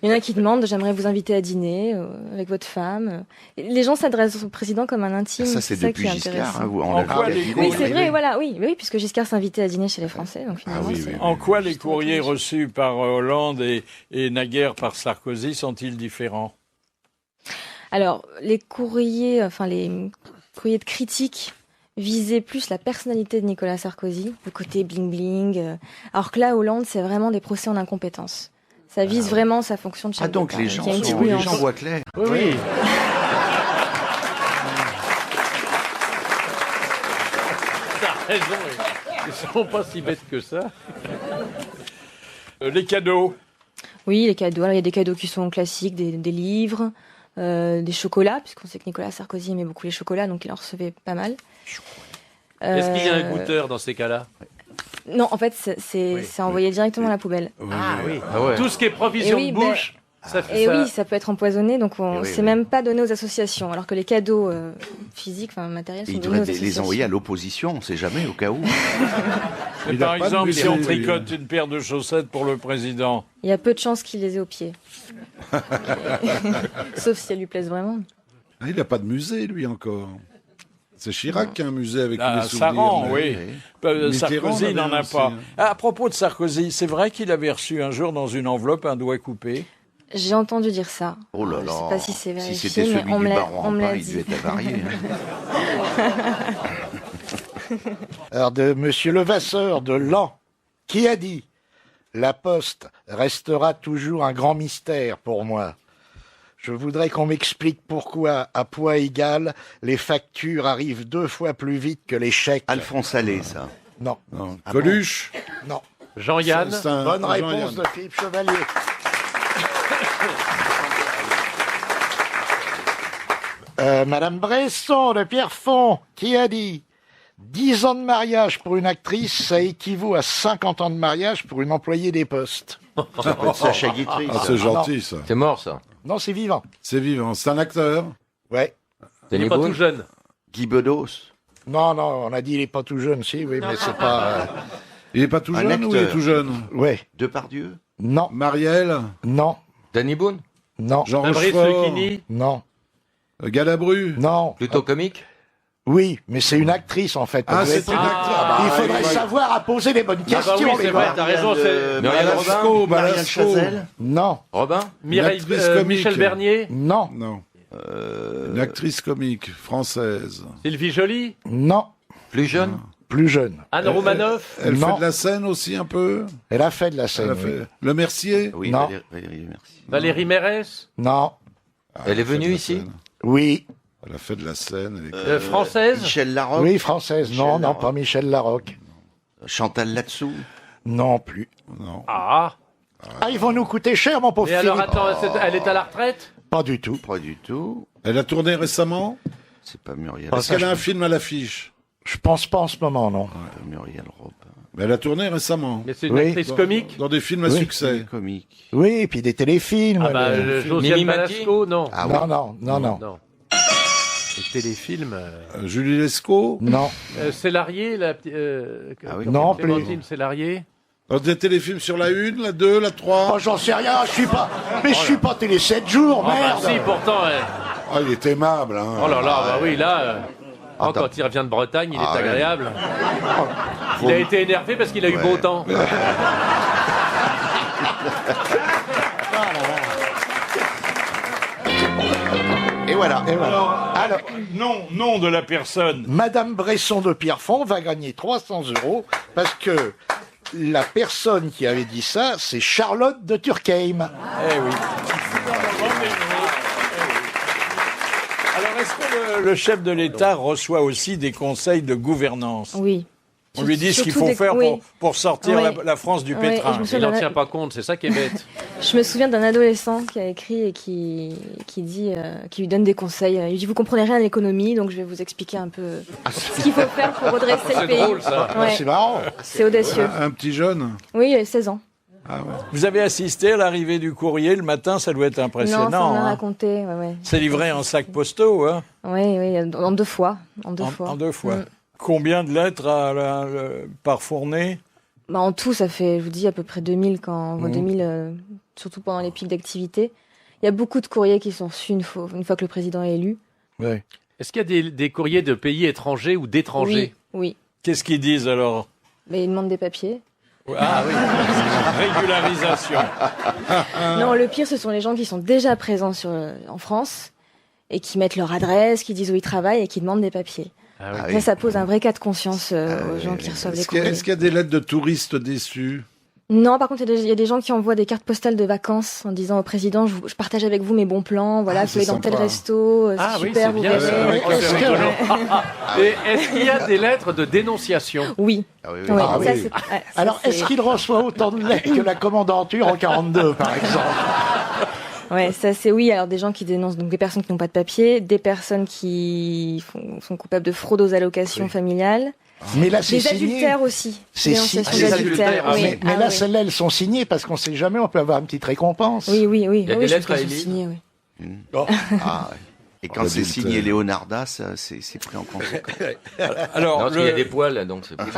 Il y en a qui demandent, j'aimerais vous inviter à dîner avec votre femme. Les gens s'adressent au président comme un intime. Ça, c'est depuis Giscard. Oui, c'est vrai, voilà, oui, puisque Giscard s'invitait à dîner chez les Français. Donc finalement, En quoi les courriers reçus par Hollande et naguère par Sarkozy sont-ils différents? Alors, les courriers de critique visaient plus la personnalité de Nicolas Sarkozy, le côté bling-bling. Alors que là, Hollande, c'est vraiment des procès en incompétence. Ça vise vraiment sa fonction de chef d'État. Donc les gens voient clair. Oui. T'as raison, ils sont pas si bêtes que ça. Les cadeaux. Oui, les cadeaux. Alors, il y a des cadeaux qui sont classiques, des livres, des chocolats, puisqu'on sait que Nicolas Sarkozy aimait beaucoup les chocolats, donc il en recevait pas mal. Est-ce qu'il y a un goûteur dans ces cas-là? Non, en fait, c'est envoyé directement à la poubelle. Tout ce qui est provision de bouche, ça fait ça. Oui, ça peut être empoisonné, donc c'est même pas donné aux associations, alors que les cadeaux physiques, matériels, sont donnés aux associations. Il devrait les envoyer à l'opposition, on ne sait jamais, au cas où. Par exemple, si on tricote une paire de chaussettes pour le président. Il y a peu de chances qu'il les ait aux pieds. Sauf si elles lui plaisent vraiment. Il n'a pas de musée, lui, encore. C'est Chirac qui a un musée avec les souvenirs. Saran, oui. Sarkozy n'en a pas. À propos de Sarkozy, c'est vrai qu'il avait reçu un jour dans une enveloppe un doigt coupé? J'ai entendu dire ça. Oh là là. Je ne sais pas si c'est vérifié, si c'était celui mais on me l'a dit. Il devait être avarié. Alors, de Monsieur Levasseur de Laon, qui a dit « La Poste restera toujours un grand mystère pour moi. Je voudrais qu'on m'explique pourquoi, à poids égal, les factures arrivent 2 fois plus vite que les chèques. Alphonse Allais, ça. Non. Non. Coluche. Non. Jean-Yann. Bonne réponse de Philippe Chevalier. Madame Bresson de Pierrefonds, qui a dit 10 ans de mariage pour une actrice, ça équivaut à 50 ans de mariage pour une employée des postes. Ça peut être Sacha Guitry. Ah, c'est gentil, ça. C'est mort, ça. Non, c'est vivant. C'est vivant. C'est un acteur. Ouais. Il n'est pas tout jeune. Guy Bedos. Non, on a dit il est pas tout jeune, si, oui, mais c'est pas... Il est pas tout jeune ou il est tout jeune? Ouais. Depardieu. Non. Marielle. Non. Danny Boone. Non. Jean Fabrice Rochefort. Lucchini. Non. Galabru. Non. Plutôt comique. Oui, mais c'est une actrice en fait. Ah, Vous c'est êtes- une actrice. Il faudrait savoir à poser les bonnes Ah bah questions. oui, les c'est vrai, gars. t'as raison. C'est Muriel Balasco. Marianne Balasco. Chazelle. Non. Robin. Mireille, actrice comique. Michel Bernier. Non. Non. Une actrice comique française. Sylvie Joly. Non. Plus jeune. Plus jeune. Anne Romanoff. Elle Non. fait de la scène aussi un peu. Elle a fait de la Elle scène. a oui. fait... Le Mercier. Oui, Non. Valérie, merci. Valérie Mérès. Non. Elle est fait venue de la ici. scène. Oui. Elle a fait de la scène. Elle est- Française. Michel Larocque. Oui, française. Michel Non, Larocque. pas Michel Larocque. Chantal Latsou. Non plus. Non. Ah. Ah, ils vont nous coûter cher, mon pauvre Et alors, Philippe. attends, elle est à la retraite? Pas du tout. Pas du tout. Elle a tourné récemment. C'est pas Muriel. Ah, Est-ce ça, qu'elle a je- un film à l'affiche? Je pense pas en ce moment, non. Pas Muriel Robin. Mais elle a tourné récemment. Mais c'est une Oui. actrice comique? Dans des films à Oui. succès. Comique. Oui, et puis des téléfilms. Ah bah, Josiane Mimi Mati. Balasco, non. Ah oui. Non. Non. Les téléfilms. Julie Lescaut. Non. Célarié, Ah oui. Non plus. Clémentine Célarié. Dans des téléfilms sur la 1, la 2, la 3. Oh, j'en sais rien, je suis pas. Mais je suis pas télé 7 jours, Ah bah merde. si, pourtant. Ah, il est aimable. Hein. Oh là là, bah oui, là. Attends. Quand il revient de Bretagne, il Ah est ouais. agréable. Il a été énervé parce qu'il a eu beau temps. Et voilà. Et voilà. Alors, Nom de la personne. Madame Bresson de Pierrefonds va gagner 300 € parce que la personne qui avait dit ça, c'est Charlotte de Turckheim. Eh oui. Alors, est-ce que le chef de l'État reçoit aussi des conseils de gouvernance? Oui. On lui dit ce qu'il Surtout faut des- faire oui. pour sortir Oui. la France du Oui, et pétrin. je me Il souviens n'en d'un- tient pas compte, c'est ça qui est bête. Je me souviens d'un adolescent qui a écrit et qui dit, qui lui donne des conseils. Il lui dit, vous comprenez rien à l'économie, donc je vais vous expliquer un peu ce qu'il faut faire pour redresser C'est le pays. drôle, ça. Ouais. C'est marrant. C'est audacieux. Un petit jeune. Oui, il a 16 ans. Vous avez assisté à l'arrivée du courrier le matin, ça doit être Non, ça impressionnant. m'a hein. raconté. Ouais. C'est livré en sacs postaux, hein, Oui, en 2 fois. En 2 fois. en 2 fois. Mm. Combien de lettres par fournée? Bah, en tout, ça fait, je vous dis, à peu près 2000, Mmh. 2000 surtout pendant les pics d'activité. Il y a beaucoup de courriers qui sont reçus une fois que le président est élu. Oui. Est-ce qu'il y a des courriers de pays étrangers ou d'étrangers? Oui. Qu'est-ce qu'ils disent alors? Mais ils demandent des papiers. Ah oui, régularisation. Non, le pire, ce sont les gens qui sont déjà présents en France et qui mettent leur adresse, qui disent où ils travaillent et qui demandent des papiers. Ah oui. Ça pose un vrai cas de conscience aux gens qui reçoivent les Est-ce qu'il y a- courriers. est-ce qu'il y a des lettres de touristes déçus? Non, par contre, il y a des gens qui envoient des cartes postales de vacances en disant au président, je partage avec vous mes bons plans, voilà, Ah, vous pouvez c'est dans tel sympa. resto, c'est Ah oui, super, c'est vous bien. verrez. C'est rigolo. Et est-ce qu'il y a des lettres de dénonciation? Oui. Ah oui, oui. Ouais, Ah ça, oui. c'est- ouais, ça, Alors, c'est- est-ce qu'il reçoit autant de lettres que la commandanture en 42, par exemple? Ouais, ça c'est oui. Alors des gens qui dénoncent donc des personnes qui n'ont pas de papier, des personnes qui sont coupables de fraude aux allocations familiales, Mais là, c'est des signé. adultères aussi. C'est Dénonciation signé. d'adultère. Ah, Oui. Mais Ah, là, oui. celles-là, elles sont signées parce qu'on sait jamais, on peut avoir une petite récompense. Oui, oui, oui. Il y a oui, des je lettres pense à qu'elles sont Éline. signées, oui. Ah, ouais. Et quand c'est Adulte. signé Leonarda, ça, c'est pris en conséquence. Alors, Non, parce qu'il y a des poils, donc c'est plus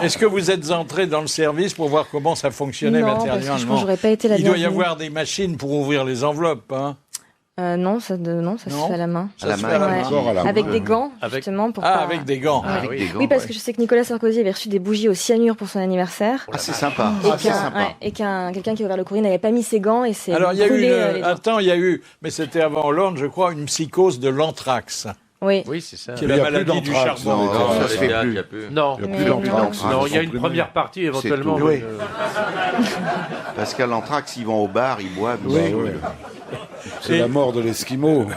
est-ce que vous êtes entré dans le service pour voir comment ça fonctionnait Non, parce que je pense que matériellement? j'aurais pas été la Il doit y bienvenue. avoir des machines pour ouvrir les enveloppes, hein? Non, ça se Non. fait à la main. À la se main, fait à la Ouais. main. Encore à la Avec main. des gants, Avec- justement, pour Ah, pas... avec des gants. Avec oui. des gants. Oui, parce ouais. que je sais que Nicolas Sarkozy avait reçu des bougies au cyanure pour son anniversaire. Ah, c'est sympa. Et Ah, c'est sympa. quelqu'un qui a ouvert le courrier n'avait pas mis ses gants et s'est Alors, il y a eu, brûlé les doigts. attends, il y a eu, mais c'était avant Hollande, je crois, une psychose de l'anthrax, Oui. Oui, c'est ça. qui est Il y la a plus maladie du d'anthrax, charbon. non, Non, ça se fait il plus. y a plus. Non. Il n'y a Mais plus d'anthrax. non. Non, il y a une comprimés. première partie éventuellement. tout. mais, Oui. Parce qu'à l'anthrax, ils vont au bar, ils boivent. Oui, ils oui. brûlent. C'est la mort de l'Esquimau.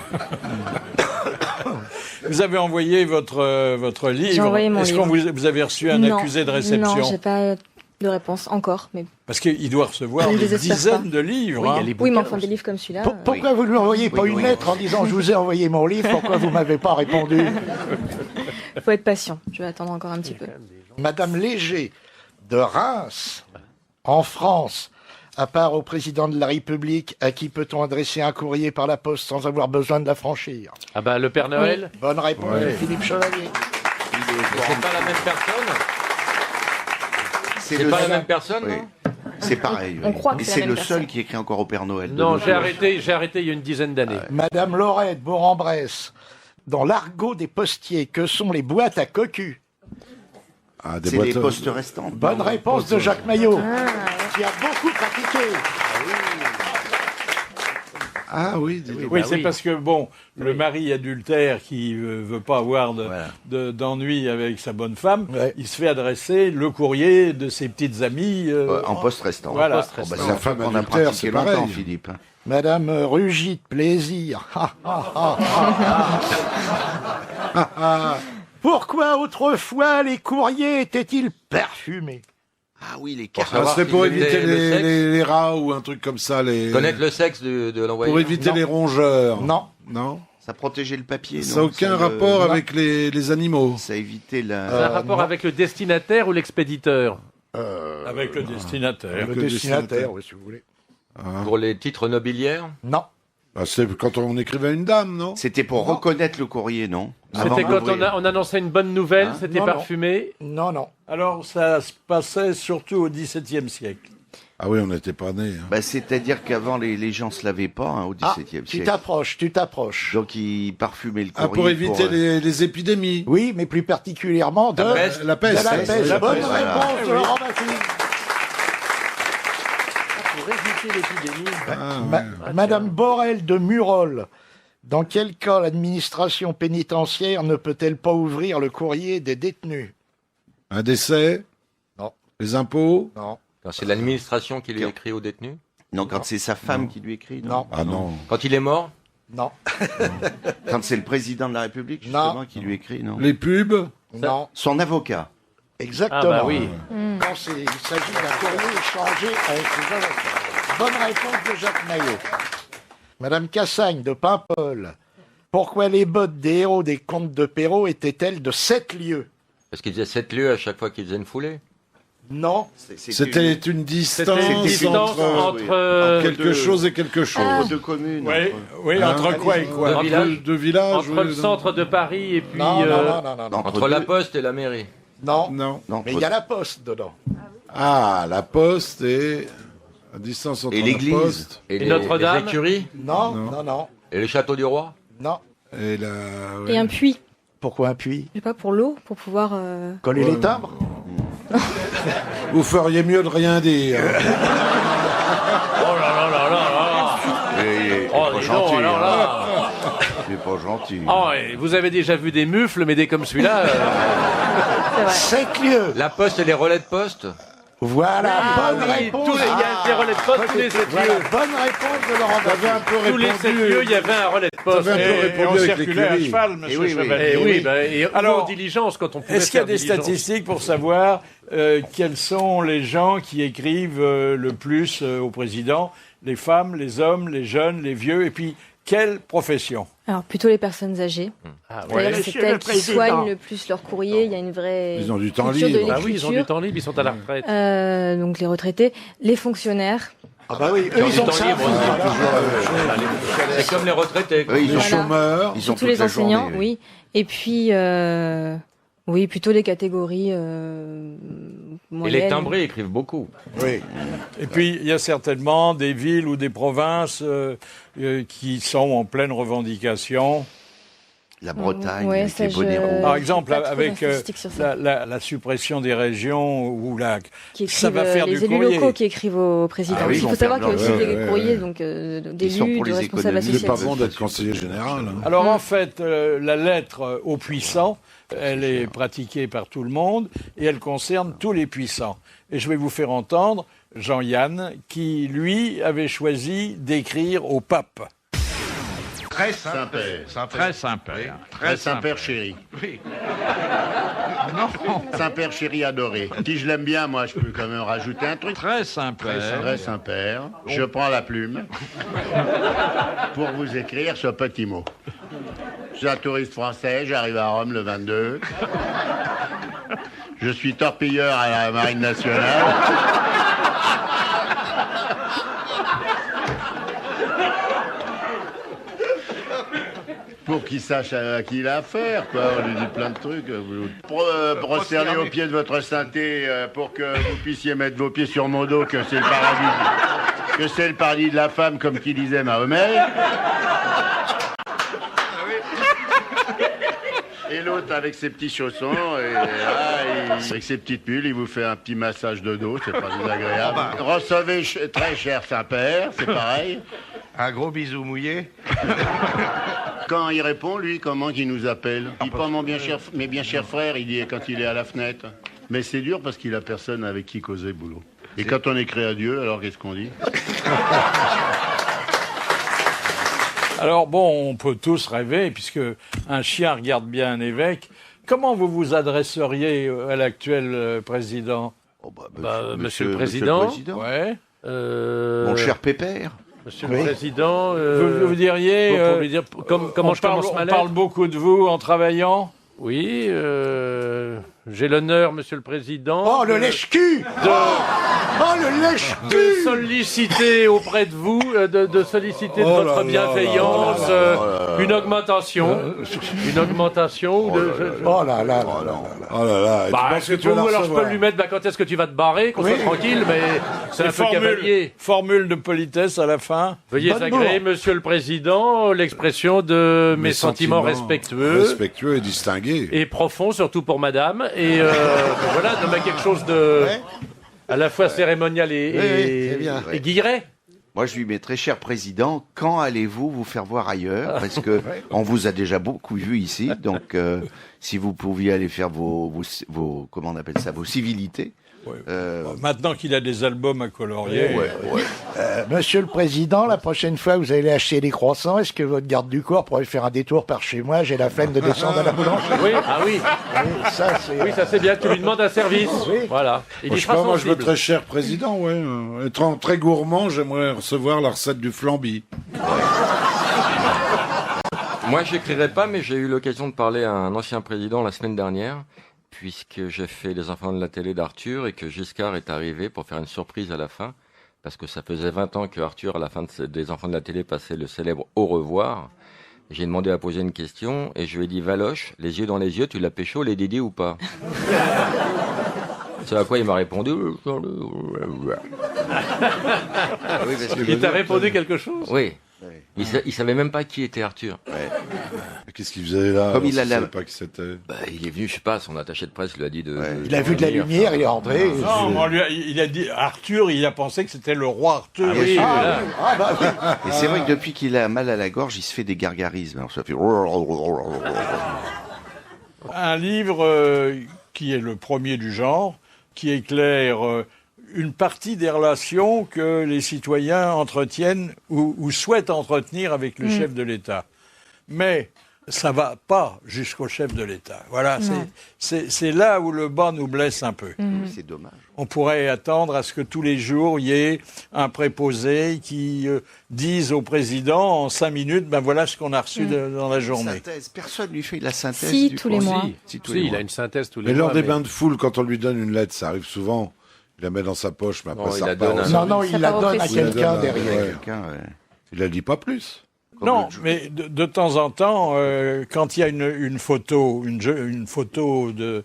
Vous avez envoyé votre livre. J'ai envoyé mon Est-ce livre. que vous avez reçu un accusé de réception? Non, j'ai pas de réponse encore. Mais... Parce qu'il doit recevoir Je ne des désespère dizaines pas. de livres. Oui, hein. oui, mais enfin des livres comme celui-là. Pourquoi vous ne lui envoyez pas une lettre en disant je vous ai envoyé mon livre, pourquoi vous m'avez pas répondu? Il faut être patient. Je vais attendre encore un petit peu. Madame Léger de Reims, en France, à part au président de la République, à qui peut-on adresser un courrier par la poste sans avoir besoin de la franchir? Ah ben, le Père Noël. Bonne réponse de Philippe Chevalier. C'est pas la même personne. C'est pas la même personne, non? C'est pareil. On oui. croit que Et c'est la c'est même le personne. seul qui écrit encore au Père Noël. de Non, nos j'ai jours. arrêté il y a une dizaine d'années. Madame Laurette Bourg-en-Bresse, dans l'argot des postiers, que sont les boîtes à cocu? Ah, C'est les postes restants. Bonne réponse de Jacques Maillot, qui a beaucoup pratiqué. Ah oui, Oui, c'est parce que, bon, le mari adultère qui veut pas avoir d'ennui avec sa bonne femme, il se fait adresser le courrier de ses petites amies. En poste restant. Voilà. Oh, bah, c'est un femme qu'on a pratiqué longtemps, Philippe. Madame Rugy de Plaisir. Pourquoi autrefois les courriers étaient-ils parfumés? Ah oui, les Ça cartes. serait pour éviter le sexe. les rats ou un truc comme ça. Connaître le sexe de l'envoyé. Pour éviter les rongeurs. Non. Non. Ça protégeait le papier. Ça n'a aucun rapport avec les animaux. Ça évitait la. Ça a un rapport avec le destinataire ou l'expéditeur? Avec le destinataire. Le destinataire, oui, si vous voulez. Pour les titres nobiliaires? Non. Bah, c'est quand on écrivait à une dame, non? C'était pour reconnaître le courrier, non? C'était quand on annonçait une bonne nouvelle, c'était Non, non. parfumé. Non, non. Alors, ça se passait surtout au XVIIe siècle. Ah oui, on n'était pas nés. Hein. Bah, c'est-à-dire qu'avant, les gens se lavaient pas au XVIIe Tu siècle. t'approches, tu t'approches. Donc, ils parfumaient le courrier. Ah, pour éviter les épidémies. Oui, mais plus particulièrement de La peste. La peste. de la peste. La Bonne peste, réponse de Laurent Baffy. Pour éviter l'épidémie. Madame Borel de Murol, dans quel cas l'administration pénitentiaire ne peut-elle pas ouvrir le courrier des détenus? Un décès. Non. Les impôts. Non. Quand c'est l'administration qui lui écrit au détenu? Non, quand c'est sa femme qui lui écrit, non? Non. Ah non. Quand il est mort? Non. Quand c'est le président de la République, justement, qui lui écrit, non? Les pubs. Non. Son avocat. Exactement. Ah bah oui. Quand il s'agit d'un courrier échangé avec les avocats. Bonne réponse de Jacques Maillot. Madame Cassagne de Paimpol. Pourquoi les bottes des héros des contes de Perrault étaient-elles de 7 lieues? Parce qu'il faisait 7 lieues à chaque fois qu'il faisait une foulée. Non. C'était une distance, C'était une distance entre quelque chose et quelque chose. Entre deux communes. Oui, oui, entre quoi et quoi? Deux villages. Deux villages. Entre le centre de Paris et puis... Non, non, non, non, non. Entre la poste et la mairie. Non. Non. Non, Mais il y a la poste dedans. Ah, la poste et la distance entre Et l'église. la poste Et Notre-Dame. Les écuries. Non, Non. non, non. Et le château du roi. Non. et la. Et un puits. Pourquoi un puits? Je sais pas, pour l'eau, pour pouvoir... Coller les timbres? Vous feriez mieux de rien dire. Oh là là là là là. Oh, pas dis gentil, donc, alors hein. là. C'est pas gentil. Oh, et vous avez déjà vu des mufles, mais des comme celui-là. C'est vrai. 7 lieues. La poste et les relais de poste. Voilà, bonne oui, réponse. il y a des relais de poste tous les 7 Voilà, lieues. bonne réponse de Laurent T'avais un Baffy. peu Tous les 7 répondu. lieues, il y avait un relais de poste. T'avais un peu Et on répondu avec circulait à l'écurie. cheval, monsieur oui, oui. Chevalier. Et oui, bah, et Alors, alors, diligence quand on pouvait Est-ce qu'il y a faire des diligence. statistiques pour savoir quels sont les gens qui écrivent le plus au président? Les femmes, les hommes, les jeunes, les vieux, et puis quelle profession? Alors, plutôt les personnes âgées. Ah, C'est-à-dire ouais. que c'est elles qui soignent le plus leur courrier. Il y a une vraie Ils ont du temps culture de libre. Ah oui, ils ont du temps libre, ils sont à la retraite. Donc les retraités, les fonctionnaires. Ah bah oui, eux, Ils ont ils du ont temps ça. libre. C'est comme les retraités. Oui, ils Les ont, chômeurs. ils ont Tous toute les la enseignants, journée, oui. Et puis, oui, plutôt les catégories Et moyennes. les timbrés écrivent beaucoup. Oui. Et puis, il y a certainement des villes ou des provinces qui sont en pleine revendication. La Bretagne, Ouais, avec ça, les bonnets je- rouges. Par exemple, pas trop avec d'instatistiques sur ça. la suppression des régions ou qui ça écrivent, va faire les du élus courrier. locaux qui écrivent au président. Ah oui, Il ils faut vont savoir qu'il y a faire aussi leur- des ouais, courriers ouais. donc, Ils sont d'élus, pour de les responsables économies. C'est pas associatifs. bon d'être conseiller général. Hein. Alors en fait, la lettre aux puissants, elle est pratiquée par tout le monde et elle concerne tous les puissants. Et je vais vous faire entendre Jean-Yann, qui, lui, avait choisi d'écrire au pape. Très Saint-Père. Très Saint-Père. Très Saint-Père chéri. Oui. Non. Saint-Père chéri adoré. Si je l'aime bien, moi, je peux quand même rajouter un truc. Très Saint-Père. Très Saint-Père. Je prends la plume pour vous écrire ce petit mot. Je suis un touriste français, j'arrive à Rome le 22. Je suis torpilleur à la Marine nationale. Pour qu'il sache à qui il a affaire, quoi. On lui dit plein de trucs. Prosternez au pied de votre sainteté pour que vous puissiez mettre vos pieds sur mon dos, que c'est le paradis, que c'est le paradis de la femme, comme qui disait Mahomet. Et l'autre avec ses petits chaussons, et là, avec ses petites mules, il vous fait un petit massage de dos, c'est pas désagréable. Recevez très cher Saint-Père, c'est pareil. Un gros bisou mouillé. Quand il répond, lui, comment il nous appelle? Il dit pas mes bien chers frères, il dit quand il est à la fenêtre. Mais c'est dur parce qu'il a personne avec qui causer boulot. Et quand on écrit à Dieu, alors qu'est-ce qu'on dit? Alors bon, on peut tous rêver, puisque un chien regarde bien un évêque. Comment vous vous adresseriez à l'actuel président? Monsieur le Président. Ouais. Mon cher Pépère. Monsieur le Président, vous diriez... pour lui dire comment je commence ma lettre. On parle beaucoup de vous en travaillant. Oui, j'ai l'honneur, Monsieur le Président... Oh, le lèche-cul Oh, le lèche-cul de solliciter auprès de vous, de solliciter de votre bienveillance une augmentation. Une augmentation de... Oh là là Oh là là. C'est pour vous, alors je peux lui mettre, quand est-ce que tu vas te barrer, qu'on soit tranquille, mais c'est un peu cavalier. Formule de politesse à la fin. Veuillez agréer, Monsieur le Président, l'expression de mes sentiments respectueux. Respectueux et distingués. Et profonds, surtout pour madame. Et voilà, de mettre quelque chose de... à la fois cérémonial et guilleret. Moi, je lui mets très cher président, quand allez-vous vous faire voir ailleurs? Parce que on vous a déjà beaucoup vu ici, donc si vous pouviez aller faire vos comment on appelle ça, vos civilités. Maintenant qu'il a des albums à colorier. Monsieur le Président, la prochaine fois que vous allez acheter des croissants, est-ce que votre garde du corps pourrait faire un détour par chez moi? J'ai la flemme de descendre à la boulangerie. Oui, oui. Oui, ça c'est bien, tu lui demandes un service. Oui. Voilà. Je sais pas, moi je veux très cher président, ouais. Étant très gourmand, j'aimerais recevoir la recette du flambi. Moi, j'écrirai pas, mais j'ai eu l'occasion de parler à un ancien président la semaine dernière, puisque j'ai fait Les Enfants de la télé d'Arthur et que Giscard est arrivé pour faire une surprise à la fin, parce que ça faisait 20 ans que Arthur, à la fin des Enfants de la télé, passait le célèbre au revoir. J'ai demandé à poser une question et je lui ai dit, Valoche, les yeux dans les yeux, tu l'as pécho, les Didi ou pas? C'est à quoi il m'a répondu. Il t'a répondu quelque chose? Oui. Il savait même pas qui était Arthur. Qu'est-ce qu'il faisait là? Comme il savait pas qui c'était. Il est venu, je sais pas, son attaché de presse lui a dit de... Il a vu de la lumière, il est rentré. Non, il a dit Arthur, il a pensé que c'était le roi Arthur. Et c'est vrai que depuis qu'il a mal à la gorge, il se fait des gargarismes. Alors ça fait... Un livre qui est le premier du genre, qui éclaire une partie des relations que les citoyens entretiennent ou souhaitent entretenir avec le chef de l'État. Mais ça va pas jusqu'au chef de l'État. Voilà, c'est là où le bas nous blesse un peu. C'est dommage. On pourrait attendre à ce que tous les jours, il y ait un préposé qui dise au président en 5 minutes, ben voilà ce qu'on a reçu dans la journée. Synthèse. Personne lui fait la synthèse. Si, tous les mois. Si, il a une synthèse tous les mois. Mais lors des bains de foule, quand on lui donne une lettre, ça arrive souvent. Il la met dans sa poche, mais après ça repart. Non, il la donne à quelqu'un derrière. Il la dit pas plus. Non, mais de temps en temps, quand il y a une photo de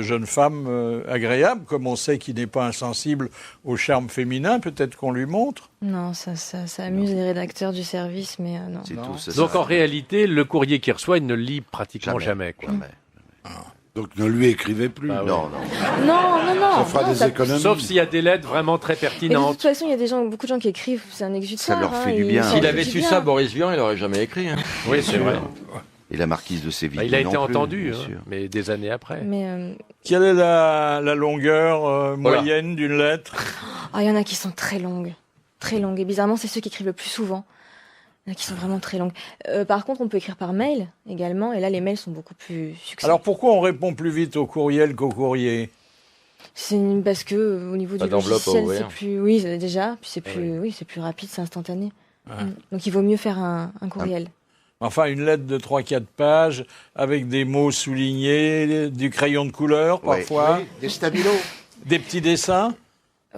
jeune femme agréable, comme on sait qu'il n'est pas insensible au charme féminin, peut-être qu'on lui montre. Non, ça amuse les rédacteurs du service, mais non. Donc en réalité, le courrier qu'il reçoit, il ne le lit pratiquement jamais. Donc ne lui écrivez plus. Non. Ça fera des économies. Sauf s'il y a des lettres vraiment très pertinentes. Et de toute façon, il y a beaucoup de gens qui écrivent, c'est un exutoire. Ça leur fait du bien. S'il avait su ça, Boris Vian, il n'aurait jamais écrit. Oui, c'est vrai. Et la marquise de Séville. Il a été non plus, entendu, bien hein, sûr. mais des années après. Mais Quelle est la longueur moyenne d'une lettre? il y en a qui sont très longues. Très longues. Et bizarrement, c'est ceux qui écrivent le plus souvent. Il y en a qui sont vraiment très longues. Par contre, on peut écrire par mail également. Et là, les mails sont beaucoup plus succincts. Alors pourquoi on répond plus vite au courriel qu'au courrier? C'est parce que au niveau Pas du d'enveloppe à logiciel, ouvrir. c'est plus, oui, déjà, puis c'est plus, oui, c'est plus rapide, c'est instantané. Donc il vaut mieux faire un courriel. Enfin, une lettre de 3-4 pages avec des mots soulignés, du crayon de couleur parfois, Oui, des stabilos. des petits dessins.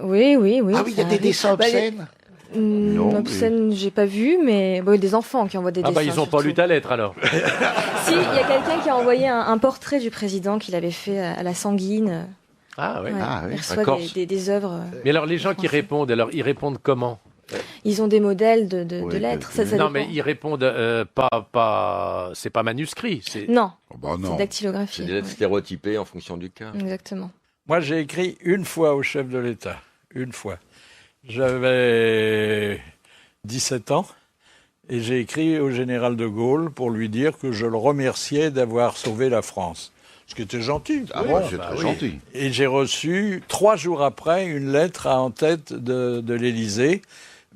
Oui. Ah oui, il y a ça des arrive. dessins Bah, obscènes. Non, obscènes, j'ai pas vu, mais des enfants qui envoient des Ah dessins. ils ont pas surtout. lu ta lettre alors. Si, il y a quelqu'un qui a envoyé un portrait du président qu'il avait fait à la Sanguine. Ah oui. Ouais, Ah, oui. il reçoit Corse. des œuvres. Mais alors les gens qui répondent, alors ils répondent comment? Ils ont des modèles de Ouais, lettres. de- Ça Non dépend. mais ils répondent c'est pas manuscrit. Non, Oh, bah c'est non. C'est dactylographie. des lettres ouais. stéréotypées en fonction du cas. Exactement. Moi, j'ai écrit une fois au chef de l'État. Une fois. J'avais 17 ans et j'ai écrit au général de Gaulle pour lui dire que je le remerciais d'avoir sauvé la France. Ce qui était gentil. Ah Bon, bon, c'est très gentil. Et j'ai reçu 3 jours après une lettre en tête de l'Élysée,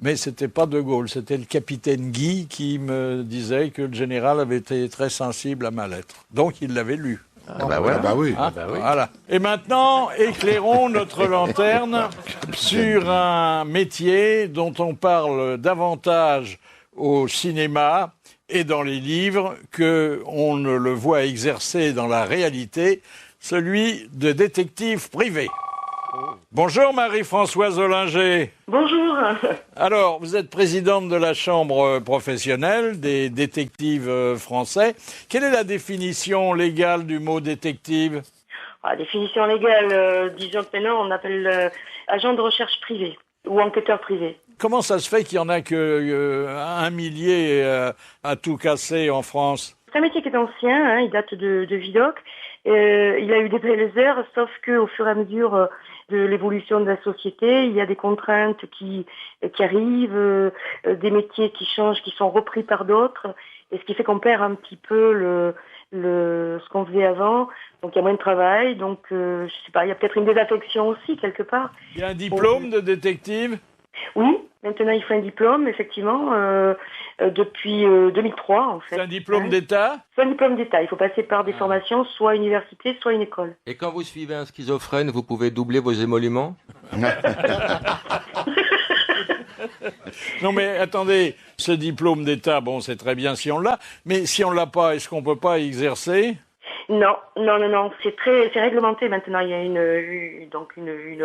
mais c'était pas de Gaulle, c'était le capitaine Guy qui me disait que le général avait été très sensible à ma lettre. Donc il l'avait lu. Ah bah voilà. Ah bah oui. Hein, voilà. Et maintenant, éclairons notre lanterne sur un métier dont on parle davantage au cinéma et dans les livres qu'on ne le voit exercer dans la réalité, celui de détective privé. Bonjour Marie-Françoise Ollinger. Bonjour. Alors, vous êtes présidente de la Chambre professionnelle des détectives français. Quelle est la définition légale du mot détective? La définition légale, disons que maintenant on appelle agent de recherche privé ou enquêteur privé. Comment ça se fait qu'il y en a que 1 millier à tout casser en France? C'est un métier qui est ancien, hein, il date de Vidocq. Il a eu des belles heures, sauf que au fur et à mesure de l'évolution de la société, il y a des contraintes qui arrivent, des métiers qui changent, qui sont repris par d'autres, et ce qui fait qu'on perd un petit peu ce qu'on faisait avant. Donc il y a moins de travail, donc je sais pas, il y a peut-être une désaffection aussi quelque part. Il y a un diplôme de détective? Oui, maintenant il faut un diplôme, effectivement, depuis 2003 en fait. C'est un diplôme d'État? C'est un diplôme d'État, il faut passer par des formations, soit université, soit une école. Et quand vous suivez un schizophrène, vous pouvez doubler vos émoluments? Non mais attendez, ce diplôme d'État, bon c'est très bien si on l'a, mais si on l'a pas, est-ce qu'on peut pas exercer? Non, c'est réglementé maintenant, il y a une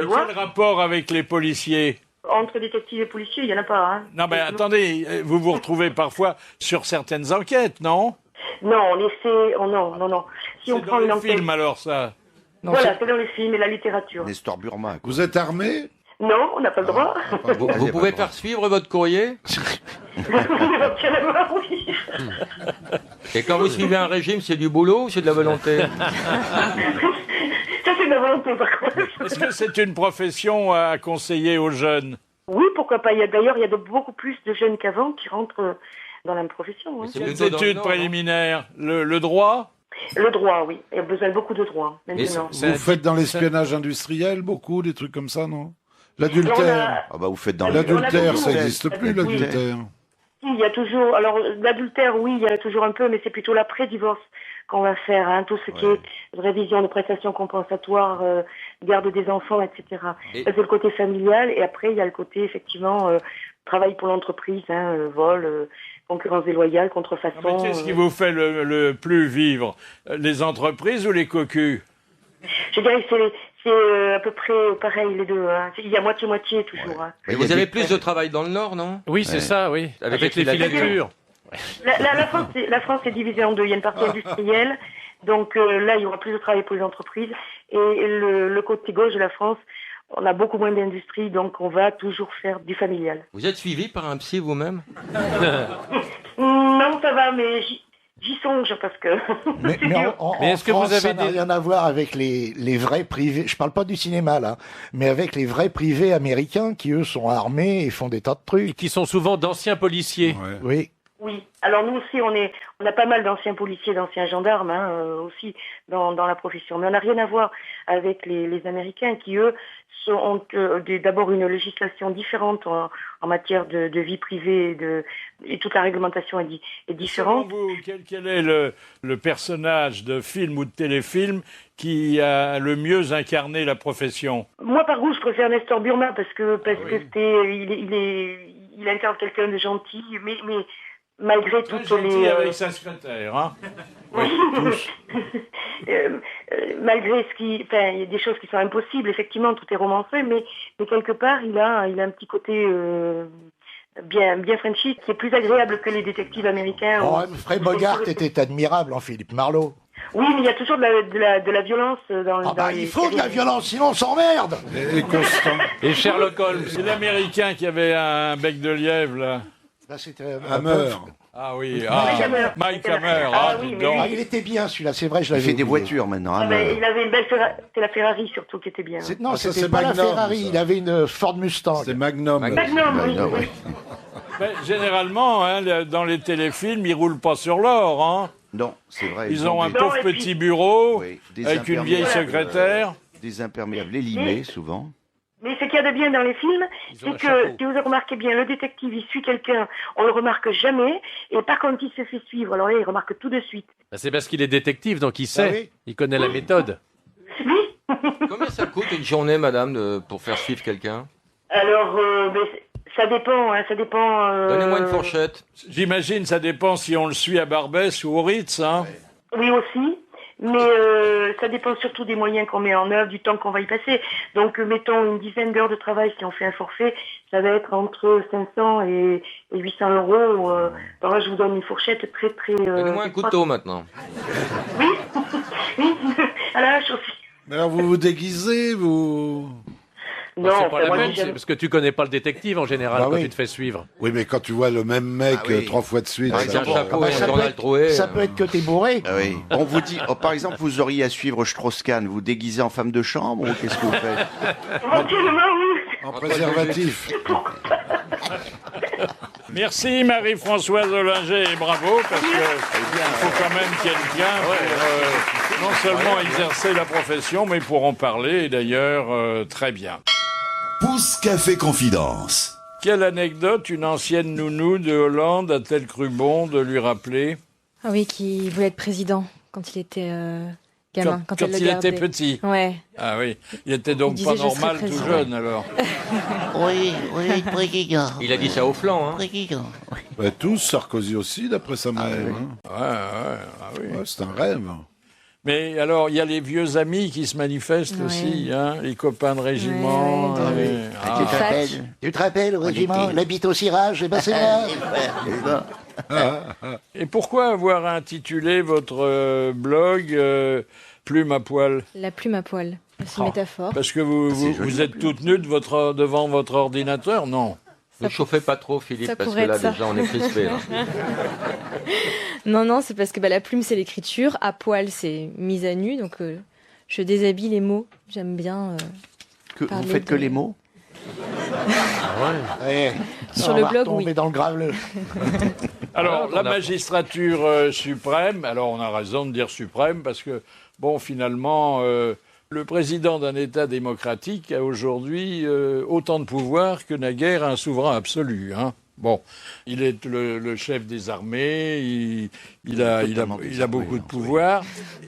loi. Quel rapport avec les policiers? Entre détectives et policiers, il n'y en a pas. Hein. Non mais attendez, vous vous retrouvez parfois sur certaines enquêtes, non? Non, non. Si on C'est prend dans une les enquête... films alors ça? Voilà, c'est dans les films et la littérature. Nestor Burma. Vous êtes armé? Non, on n'a pas le droit. Vous pouvez faire suivre votre courrier? Oui. Et quand vous suivez un régime, c'est du boulot ou c'est de la volonté? Ça, c'est de la volonté, par contre. Est-ce que c'est une profession à conseiller aux jeunes? Oui, pourquoi pas. D'ailleurs, il y a beaucoup plus de jeunes qu'avant qui rentrent dans la profession. Hein. Quelles études préliminaires? Le droit? Le droit, oui. Il y a besoin de beaucoup de droit, maintenant. Vous faites dans l'espionnage industriel beaucoup, des trucs comme ça, non? L'adultère. Ah bah vous faites dans l'adultère, ça n'existe plus, l'adultère. Il y a toujours, alors l'adultère, oui, il y en a toujours un peu, mais c'est plutôt l'après-divorce qu'on va faire, hein, tout ce qui est révision de prestations compensatoires, garde des enfants, etc. Ça, c'est le côté familial, et après, il y a le côté, effectivement, travail pour l'entreprise, hein, vol, concurrence déloyale, contrefaçon. Qu'est-ce qui vous fait le plus vivre? Les entreprises ou les cocus? Je dirais que c'est à peu près pareil, les deux. Hein. Il y a moitié-moitié, toujours. Hein. Et vous avez plus de travail dans le Nord, non? Oui, c'est ça, oui. Avec les filatures. La France est divisée en deux. Il y a une partie industrielle, donc là, il y aura plus de travail pour les entreprises. Et le côté gauche de la France, on a beaucoup moins d'industrie, donc on va toujours faire du familial. Vous êtes suivi par un psy vous-même? Non, ça va, mais j'y songe parce que. Mais en France, ça n'a rien à voir avec les vrais privés. Je parle pas du cinéma là, mais avec les vrais privés américains qui eux sont armés et font des tas de trucs. Qui sont souvent d'anciens policiers. Oui. Oui. Alors nous aussi, on a pas mal d'anciens policiers, d'anciens gendarmes aussi dans la profession. Mais on n'a rien à voir avec les Américains qui, eux, ont d'abord une législation différente en matière de vie privée et toute la réglementation est différente. Selon vous, quel est le personnage de film ou de téléfilm qui a le mieux incarné la profession? Moi, par contre, je préfère Nestor Burma parce que il incarne quelqu'un de gentil, mais malgré toutes les... avec sa secrétaire, hein. Oui, malgré il y a des choses qui sont impossibles, effectivement, tout est romancé, mais quelque part, il a un petit côté bien Frenchy, qui est plus agréable que les détectives américains. Fred Bogart était admirable en Philippe Marlowe. Oui, mais il y a toujours de la violence dans les... Il faut de la violence, sinon on s'emmerde. Et constant. Et Sherlock Holmes. C'est l'Américain qui avait un bec de lièvre, là. C'était Hammer. Ah oui, Mike Hammer. Il était bien celui-là, c'est vrai, je l'avais Il fait des vu. voitures maintenant. Il avait une belle Ferrari, c'est la Ferrari surtout qui était bien. Non, ça, c'était c'est pas Magnum, la Ferrari, ça. il avait une Ford Mustang. C'est Magnum. Magnum, oui. Ben, généralement, dans les téléfilms, ils roulent pas sur l'or, hein. Non, c'est vrai. Ils ont un pauvre petit bureau avec une vieille secrétaire. Des imperméables élimés, souvent. Mais ce qu'il y a de bien dans les films, c'est que, si vous avez remarqué bien, le détective, il suit quelqu'un, on le remarque jamais, et par contre, il se fait suivre. Alors là, il remarque tout de suite. C'est parce qu'il est détective, donc il sait. Il connaît la méthode. Combien ça coûte une journée, madame, pour faire suivre quelqu'un? Alors, ça dépend, ça dépend... Donnez-moi une fourchette. J'imagine, ça dépend si on le suit à Barbès ou au Ritz, hein. Oui, aussi. Mais ça dépend surtout des moyens qu'on met en œuvre, du temps qu'on va y passer. Donc, mettons une dizaine d'heures de travail, si on fait un forfait, ça va être entre 500 et 800 euros. Alors là, je vous donne une fourchette très... Donnez-moi un couteau, maintenant. Oui, à la hache aussi. Mais alors, vous vous déguisez, vous... Non, c'est pas la moi, peine, j'aime- c'est parce que tu connais pas le détective en général quand tu te fais suivre. Oui, mais quand tu vois le même mec 3 fois de suite... Par ça exemple, va. Ça peut être que t'es bourré. Ah oui. On vous dit, par exemple, vous auriez à suivre Strauss-Kahn, vous déguisez en femme de chambre ou qu'est-ce que vous faites? Éventuellement, oui. En préservatif. Merci Marie-Françoise Ollinger et bravo, parce que il faut quand même quelqu'un pour non seulement exercer la profession, mais pour en parler, et d'ailleurs, très bien. Pouce Café Confidence. Quelle anecdote une ancienne nounou de Hollande a-t-elle cru bon de lui rappeler? Ah oui, qui voulait être président quand il était gamin. Quand elle le il était gardait. petit. Ouais. Ah oui, il était donc disait, pas je serai normal tout président. jeune alors. Oui, président. Il a dit ça au flanc, hein. Président. Bah, tous, Sarkozy aussi, d'après sa mère. Ouais, c'est un rêve. Mais alors, il y a les vieux amis qui se manifestent Ouais. aussi, hein, les copains de régiment. Tu te rappelles, au régiment, la bite au cirage, et ben c'est là. Et pourquoi avoir intitulé votre blog Plume à poil? La plume à poil. C'est une métaphore. Parce que vous êtes toute nue devant votre ordinateur? Non. Ne chauffez pas trop, Philippe, ça parce que pourrait là, être ça. déjà, on est crispé. Hein. Non, c'est parce que la plume, c'est l'écriture. À poil, c'est mise à nu. Donc, je déshabille les mots. J'aime bien Vous parler faites que les mots? Sur le blog, oui. dans le graveleux. Alors, la magistrature suprême, alors on a raison de dire suprême, parce que, bon, finalement, le président d'un État démocratique a aujourd'hui autant de pouvoir que naguère un souverain absolu, hein. Bon, il est le chef des armées, il a beaucoup de pouvoir,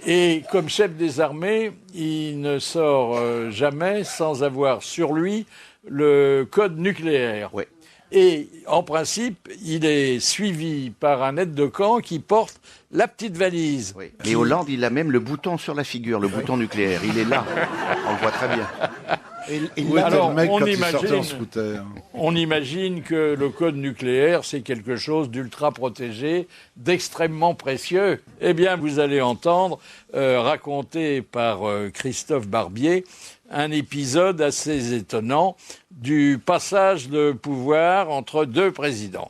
et comme chef des armées, il ne sort jamais sans avoir sur lui le code nucléaire. Ouais. Et en principe, il est suivi par un aide de camp qui porte la petite valise. Oui. Mais Hollande, il a même le bouton sur la figure, le bouton nucléaire. Il est là. On le voit très bien. Alors, le mec on quand il sortait en imagine, scooter. on imagine que le code nucléaire, c'est quelque chose d'ultra protégé, d'extrêmement précieux. Eh bien, vous allez entendre, raconté par Christophe Barbier, un épisode assez étonnant du passage de pouvoir entre deux présidents.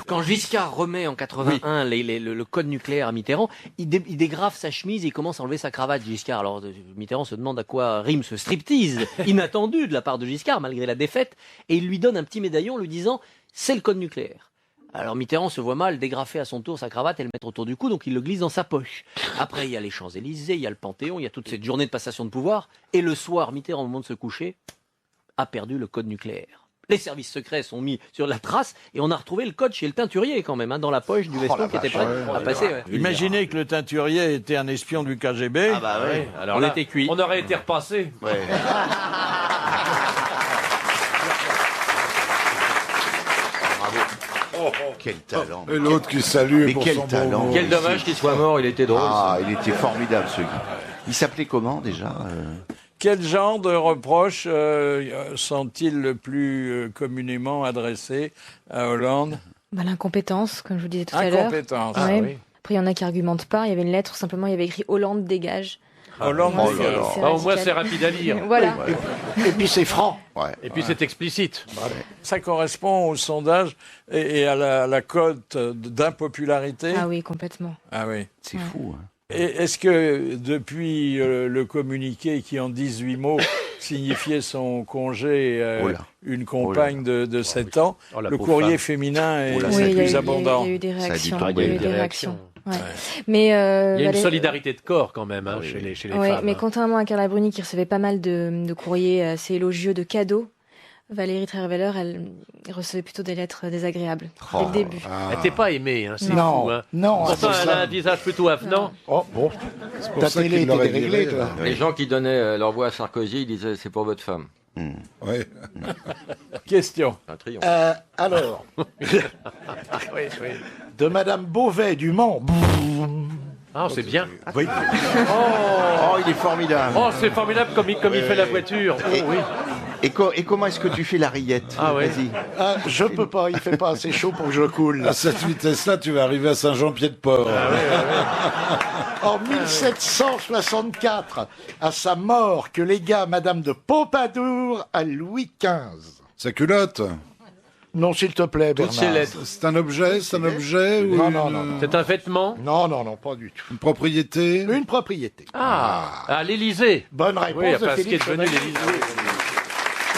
Quand Giscard remet en 81 le code nucléaire à Mitterrand, il dégrafe sa chemise et il commence à enlever sa cravate, Giscard. Alors Mitterrand se demande à quoi rime ce striptease inattendu de la part de Giscard, malgré la défaite, et il lui donne un petit médaillon lui disant « c'est le code nucléaire ». Alors Mitterrand se voit mal dégrafer à son tour sa cravate et le mettre autour du cou, donc il le glisse dans sa poche. Après, il y a les Champs-Élysées, il y a le Panthéon, il y a toute cette journée de passation de pouvoir. Et le soir, Mitterrand, au moment de se coucher, a perdu le code nucléaire. Les services secrets sont mis sur la trace et on a retrouvé le code chez le teinturier quand même, dans la poche du veston qui était prêt à passer. Ouais. Imaginez que le teinturier était un espion du KGB. Ah bah oui. Alors on là, était cuit. On aurait été repassé. Ouais. Quel talent. Et l'autre qui salue Mais pour quel son talent. bon mot. Quel dommage qu'il soit mort, il était drôle. Ah, il était formidable ce Guy. Il s'appelait comment déjà Quel genre de reproches sont-ils le plus communément adressés à Hollande? L'incompétence, comme je vous disais tout à l'heure. L'incompétence. Ouais. Oui. Après, il y en a qui argumentent pas. Il y avait une lettre, simplement, il y avait écrit Hollande dégage. Hollande Moi, dégage. c'est Au moins, radical. c'est rapide à lire. Voilà. Et puis c'est franc. Et puis c'est explicite. Ça correspond au sondage et à la cote d'impopularité. Ah oui, complètement. Ah oui. C'est fou. Hein. Et est-ce que depuis le communiqué qui en 18 mots signifiait son congé une compagne de 7 ans, la le pauvre courrier femme. féminin est Oui, plus abondant? Il y a eu des réactions. Ça a Il dû y a eu tomber. des réactions. Ouais. Ouais. Mais, Il y a une Valérie- solidarité de corps quand même chez les Ouais, femmes. mais contrairement à Carla Bruni qui recevait pas mal de courriers assez élogieux, de cadeaux, Valérie Trierweiler, elle recevait plutôt des lettres désagréables dès le début. Elle n'était pas aimée, hein, c'est Non, fou. Hein. non, Pourtant, c'est elle ça. a un visage plutôt avenant. Oh, bon. C'est pour Ta ça télé qu'il était l'aurait déréglée, viré, toi. Les gens qui donnaient leur voix à Sarkozy, ils disaient c'est pour votre femme. Ouais. Question. Un triomphe. Alors, Oui, oui. de Madame Beauvais du Mans. Ah, c'est bien. Oui. Oh, il est formidable. Oh, c'est formidable comme il fait la voiture. Oh, oui. Et comment est-ce que tu fais la rillette? Ah ouais. Vas-y. Ah, je peux pas, il fait pas assez chaud pour que je coule. À cette vitesse-là, tu vas arriver à Saint-Jean-Pied-de-Port. En 1764, à sa mort, que légua Madame de Pompadour à Louis XV. Sa culotte. Non, s'il te plaît, Toutes ces Bernard. lettres. C'est un objet ou Non, une, non, non. C'est un vêtement. Non, non, non, pas du tout. une propriété? Une propriété. Ah, à l'Élysée. Bonne réponse Oui, de enfin, ce qui Félix est devenu Chevalier. l'Élysée.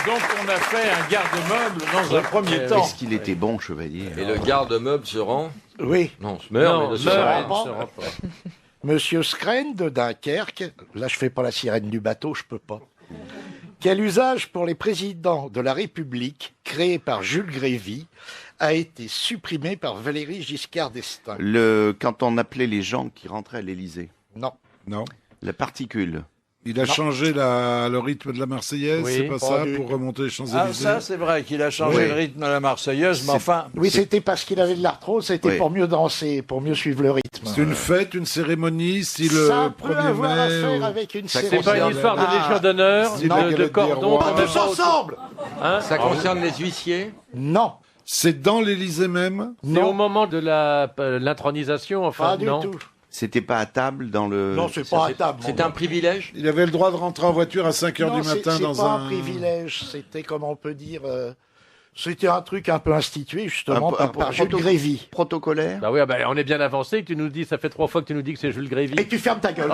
Donc on a fait un garde-meuble dans un premier temps. Est-ce qu'il était bon, Chevalier? Et le garde-meuble se rend? Oui. Non, se meurt, Non, mais ne se meurt, rend elle pas. ne se rend pas. Monsieur Scrène de Dunkerque, là je fais pas la sirène du bateau, je peux pas. Quel usage pour les présidents de la République, créé par Jules Grévy, a été supprimé par Valéry Giscard d'Estaing? Quand on appelait les gens qui rentraient à l'Élysée. Non. Non. La particule. Il a changé le rythme de la Marseillaise, Oui, c'est pas pas ça, du- pour remonter les Ah, Champs-Élysées? ça, c'est vrai qu'il a changé Oui. le rythme de la Marseillaise, mais enfin, Oui, c'était parce qu'il avait de l'arthrose, c'était Oui. pour mieux danser, pour mieux suivre le rythme. C'est une fête, une cérémonie, si Ça le peut 1er avoir à mai... faire ou- avec une Ça C'est cérémonie. pas une concerne- histoire de Légion d'honneur, C'est la de galette des cordon. rois. qu'on met Tous pas au- ensemble. Hein Ça concerne les huissiers? Non, C'est dans l'Élysée même? C'est au non, moment de l'intronisation, enfin, pas du non. tout. C'était pas à table dans le... Non, c'est pas à table. C'est un privilège? Il avait le droit de rentrer en voiture à 5h Non, du matin c'est dans pas un... un privilège, c'était, comment on peut dire, c'était un truc un peu institué justement par Jules Grévy. Protocolaire? Bah oui, ah bah, on est bien avancé, que tu nous dis, ça fait 3 fois que tu nous dis que c'est Jules Grévy. Et tu fermes ta gueule.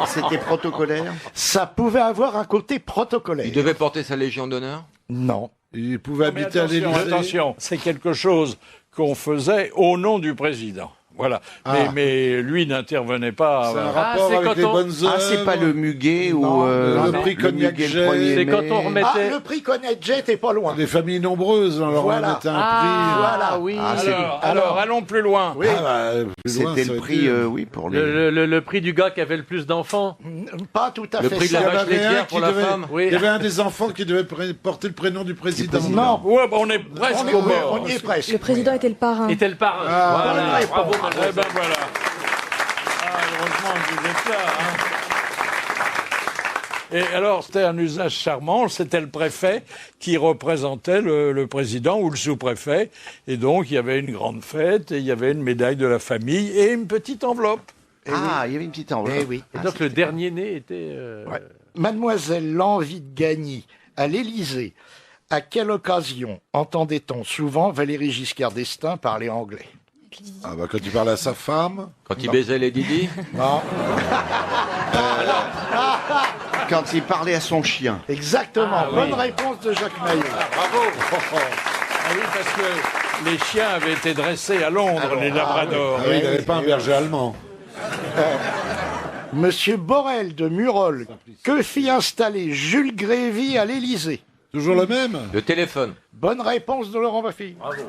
C'était protocolaire? Ça pouvait avoir un côté protocolaire. Il devait porter sa Légion d'honneur? Non. Il pouvait mais habiter à attention, l'Élysée? attention, c'est quelque chose qu'on faisait au nom du président. Voilà. Ah. Mais lui n'intervenait pas. C'est un euh, rapport c'est avec quand les on- bonnes œuvres? Ah, c'est pas le muguet ou... Non, le non, prix Cognac muguet le Jet. 1er C'est quand mai. on Ah, remettait... le prix Cognac Jet est pas loin. Des familles nombreuses, on leur Voilà. remettait un Ah, Voilà. oui. Ah, c'est- alors, allons plus loin. Oui. prix. Ah, bah, plus loin, C'était ça le aurait prix, été- oui, pour les... Le prix du gars qui avait le plus d'enfants. Pas tout à Le fait prix de ça. la Il y en vache avait un laitière qui pour la devait- femme? Oui. Il y avait un des enfants qui devait porter le prénom du président. Non. Ouais, bah, on est presque au bord. On y est presque. Le président était le parrain. Était le parrain. Ah, Voilà. bonne Bravo, réponse. Eh mademoiselle. ben voilà. Ah, heureusement que vous êtes là. Hein. Et alors, c'était un usage charmant, c'était le préfet qui représentait le président ou le sous-préfet. Et donc, il y avait une grande fête, et il y avait une médaille de la famille et une petite enveloppe. Ah, il y avait une petite enveloppe. Eh oui. Et donc le dernier né était... Ouais. Mademoiselle L'Envie de Gagny, à l'Élysée, à quelle occasion entendait-on souvent Valéry Giscard d'Estaing parler anglais? Ah bah quand il parlait à sa femme. Quand il baisait les Didi? Non. Quand il parlait à son chien. Exactement. Ah, oui. Bonne réponse de Jacques Maillot. Bravo. Ah oui, parce que les chiens avaient été dressés à Londres, les labradors. Ah oui, il n'avait pas un berger allemand. Monsieur Borel de Murol, que fit installer Jules Grévy à l'Élysée? Toujours le même? Le téléphone. Bonne réponse de Laurent Baffy. Bravo.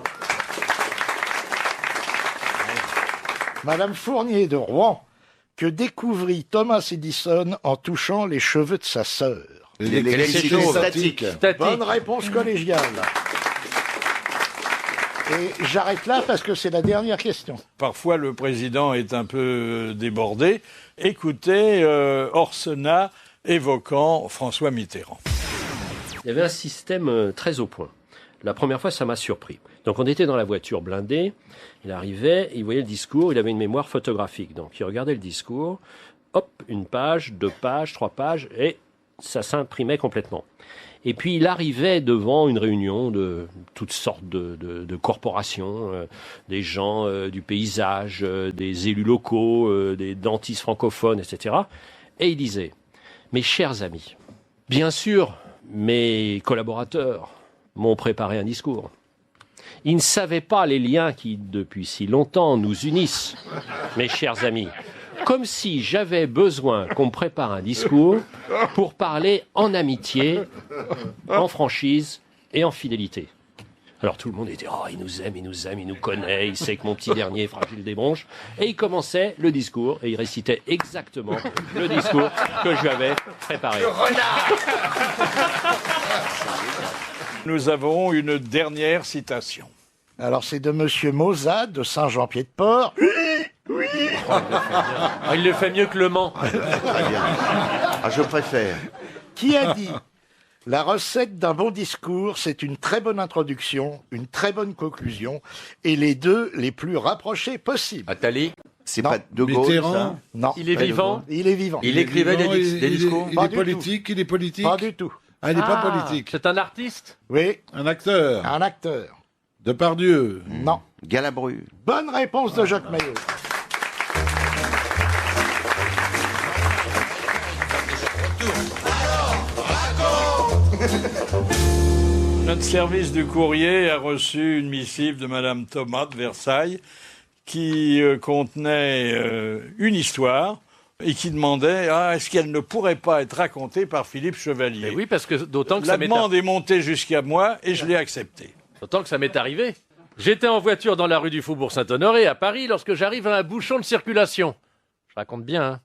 Madame Fournier de Rouen, que découvrit Thomas Edison en touchant les cheveux de sa sœur? L'électricité statique. Bonne réponse collégiale. Et j'arrête là parce que c'est la dernière question. Parfois, le président est un peu débordé. Écoutez Orsena évoquant François Mitterrand. Il y avait un système très au point. La première fois, ça m'a surpris. Donc on était dans la voiture blindée, il arrivait, il voyait le discours, il avait une mémoire photographique. Donc il regardait le discours, hop, 1 page, 2 pages, 3 pages, et ça s'imprimait complètement. Et puis il arrivait devant une réunion de toutes sortes de corporations, des gens du paysage, des élus locaux, des dentistes francophones, etc. Et il disait, mes chers amis, bien sûr, mes collaborateurs m'ont préparé un discours. Ils ne savaient pas les liens qui, depuis si longtemps, nous unissent, mes chers amis. Comme si j'avais besoin qu'on me prépare un discours pour parler en amitié, en franchise et en fidélité. Alors tout le monde était « Oh, il nous aime, il nous connaît, il sait que mon petit dernier est fragile des bronches. » Et il commençait le discours et il récitait exactement le discours que je lui avais préparé. Nous avons une dernière citation. Alors c'est de Monsieur Mozat de Saint-Jean-Pied-de-Port. Oui. Il le fait mieux que Le Mans. Très bien. Ah, je préfère. Qui a dit « La recette d'un bon discours, c'est une très bonne introduction, une très bonne conclusion, et les deux les plus rapprochés possibles. » Attali? C'est pas De Gaulle, Mitterrand? ça? Non. Il est vivant? Il est vivant. Il écrivait des discours? Il est politique, il est politique? Pas du tout. Ah, il n'est pas politique. C'est un artiste? Oui. Un acteur? Un acteur. Depardieu? Non. Galabru. Bonne réponse de Jacques Maillot. Notre service du courrier a reçu une missive de Madame Thomas de Versailles qui contenait une histoire et qui demandait est-ce qu'elle ne pourrait pas être racontée par Philippe Chevalier. Mais oui, parce que d'autant que la ça m'est demande est montée jusqu'à moi et je l'ai acceptée. D'autant que ça m'est arrivé. J'étais en voiture dans la rue du Faubourg Saint-Honoré à Paris lorsque j'arrive à un bouchon de circulation. Je raconte bien, hein.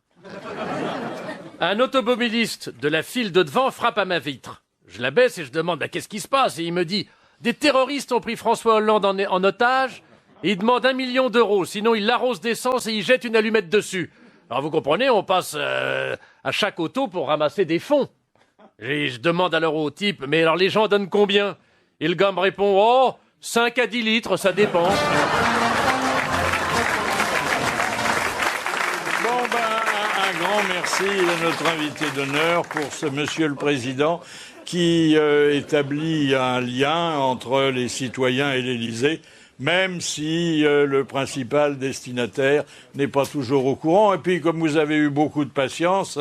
Un automobiliste de la file de devant frappe à ma vitre. Je la baisse et je demande qu'est-ce qui se passe, et il me dit des terroristes ont pris François Hollande en otage et ils demandent 1 million d'euros, sinon ils l'arrosent d'essence et ils jettent une allumette dessus. Alors vous comprenez, on passe à chaque auto pour ramasser des fonds. Et je demande alors au type, mais alors les gens donnent combien? Et le gars me répond 5 à 10 litres, ça dépend. Un grand merci à notre invité d'honneur pour ce Monsieur le Président qui établit un lien entre les citoyens et l'Élysée, même si le principal destinataire n'est pas toujours au courant. Et puis, comme vous avez eu beaucoup de patience,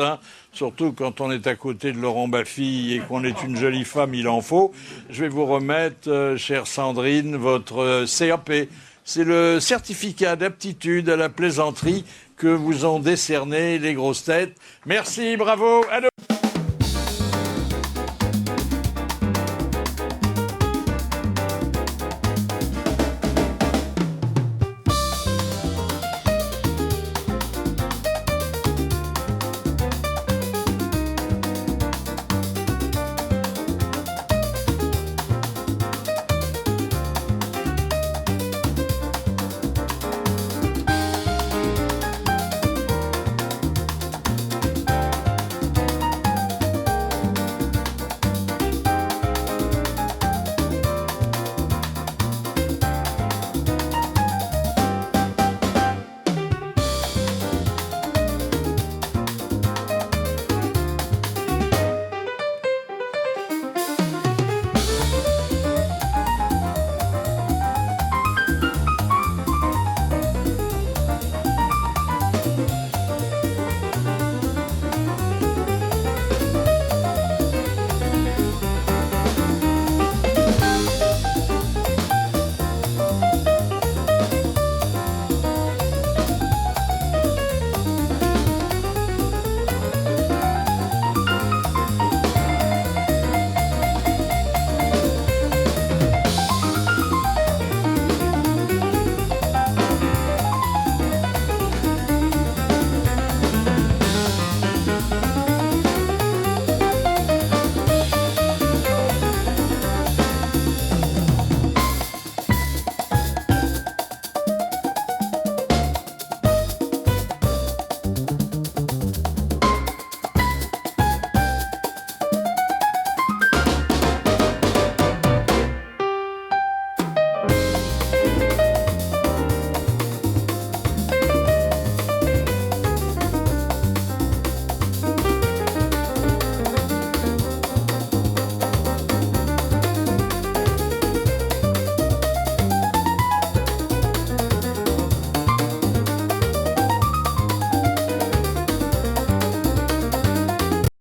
surtout quand on est à côté de Laurent Baffy et qu'on est une jolie femme, il en faut, je vais vous remettre, chère Sandrine, votre CAP. C'est le certificat d'aptitude à la plaisanterie que vous ont décerné les grosses têtes. Merci, bravo, à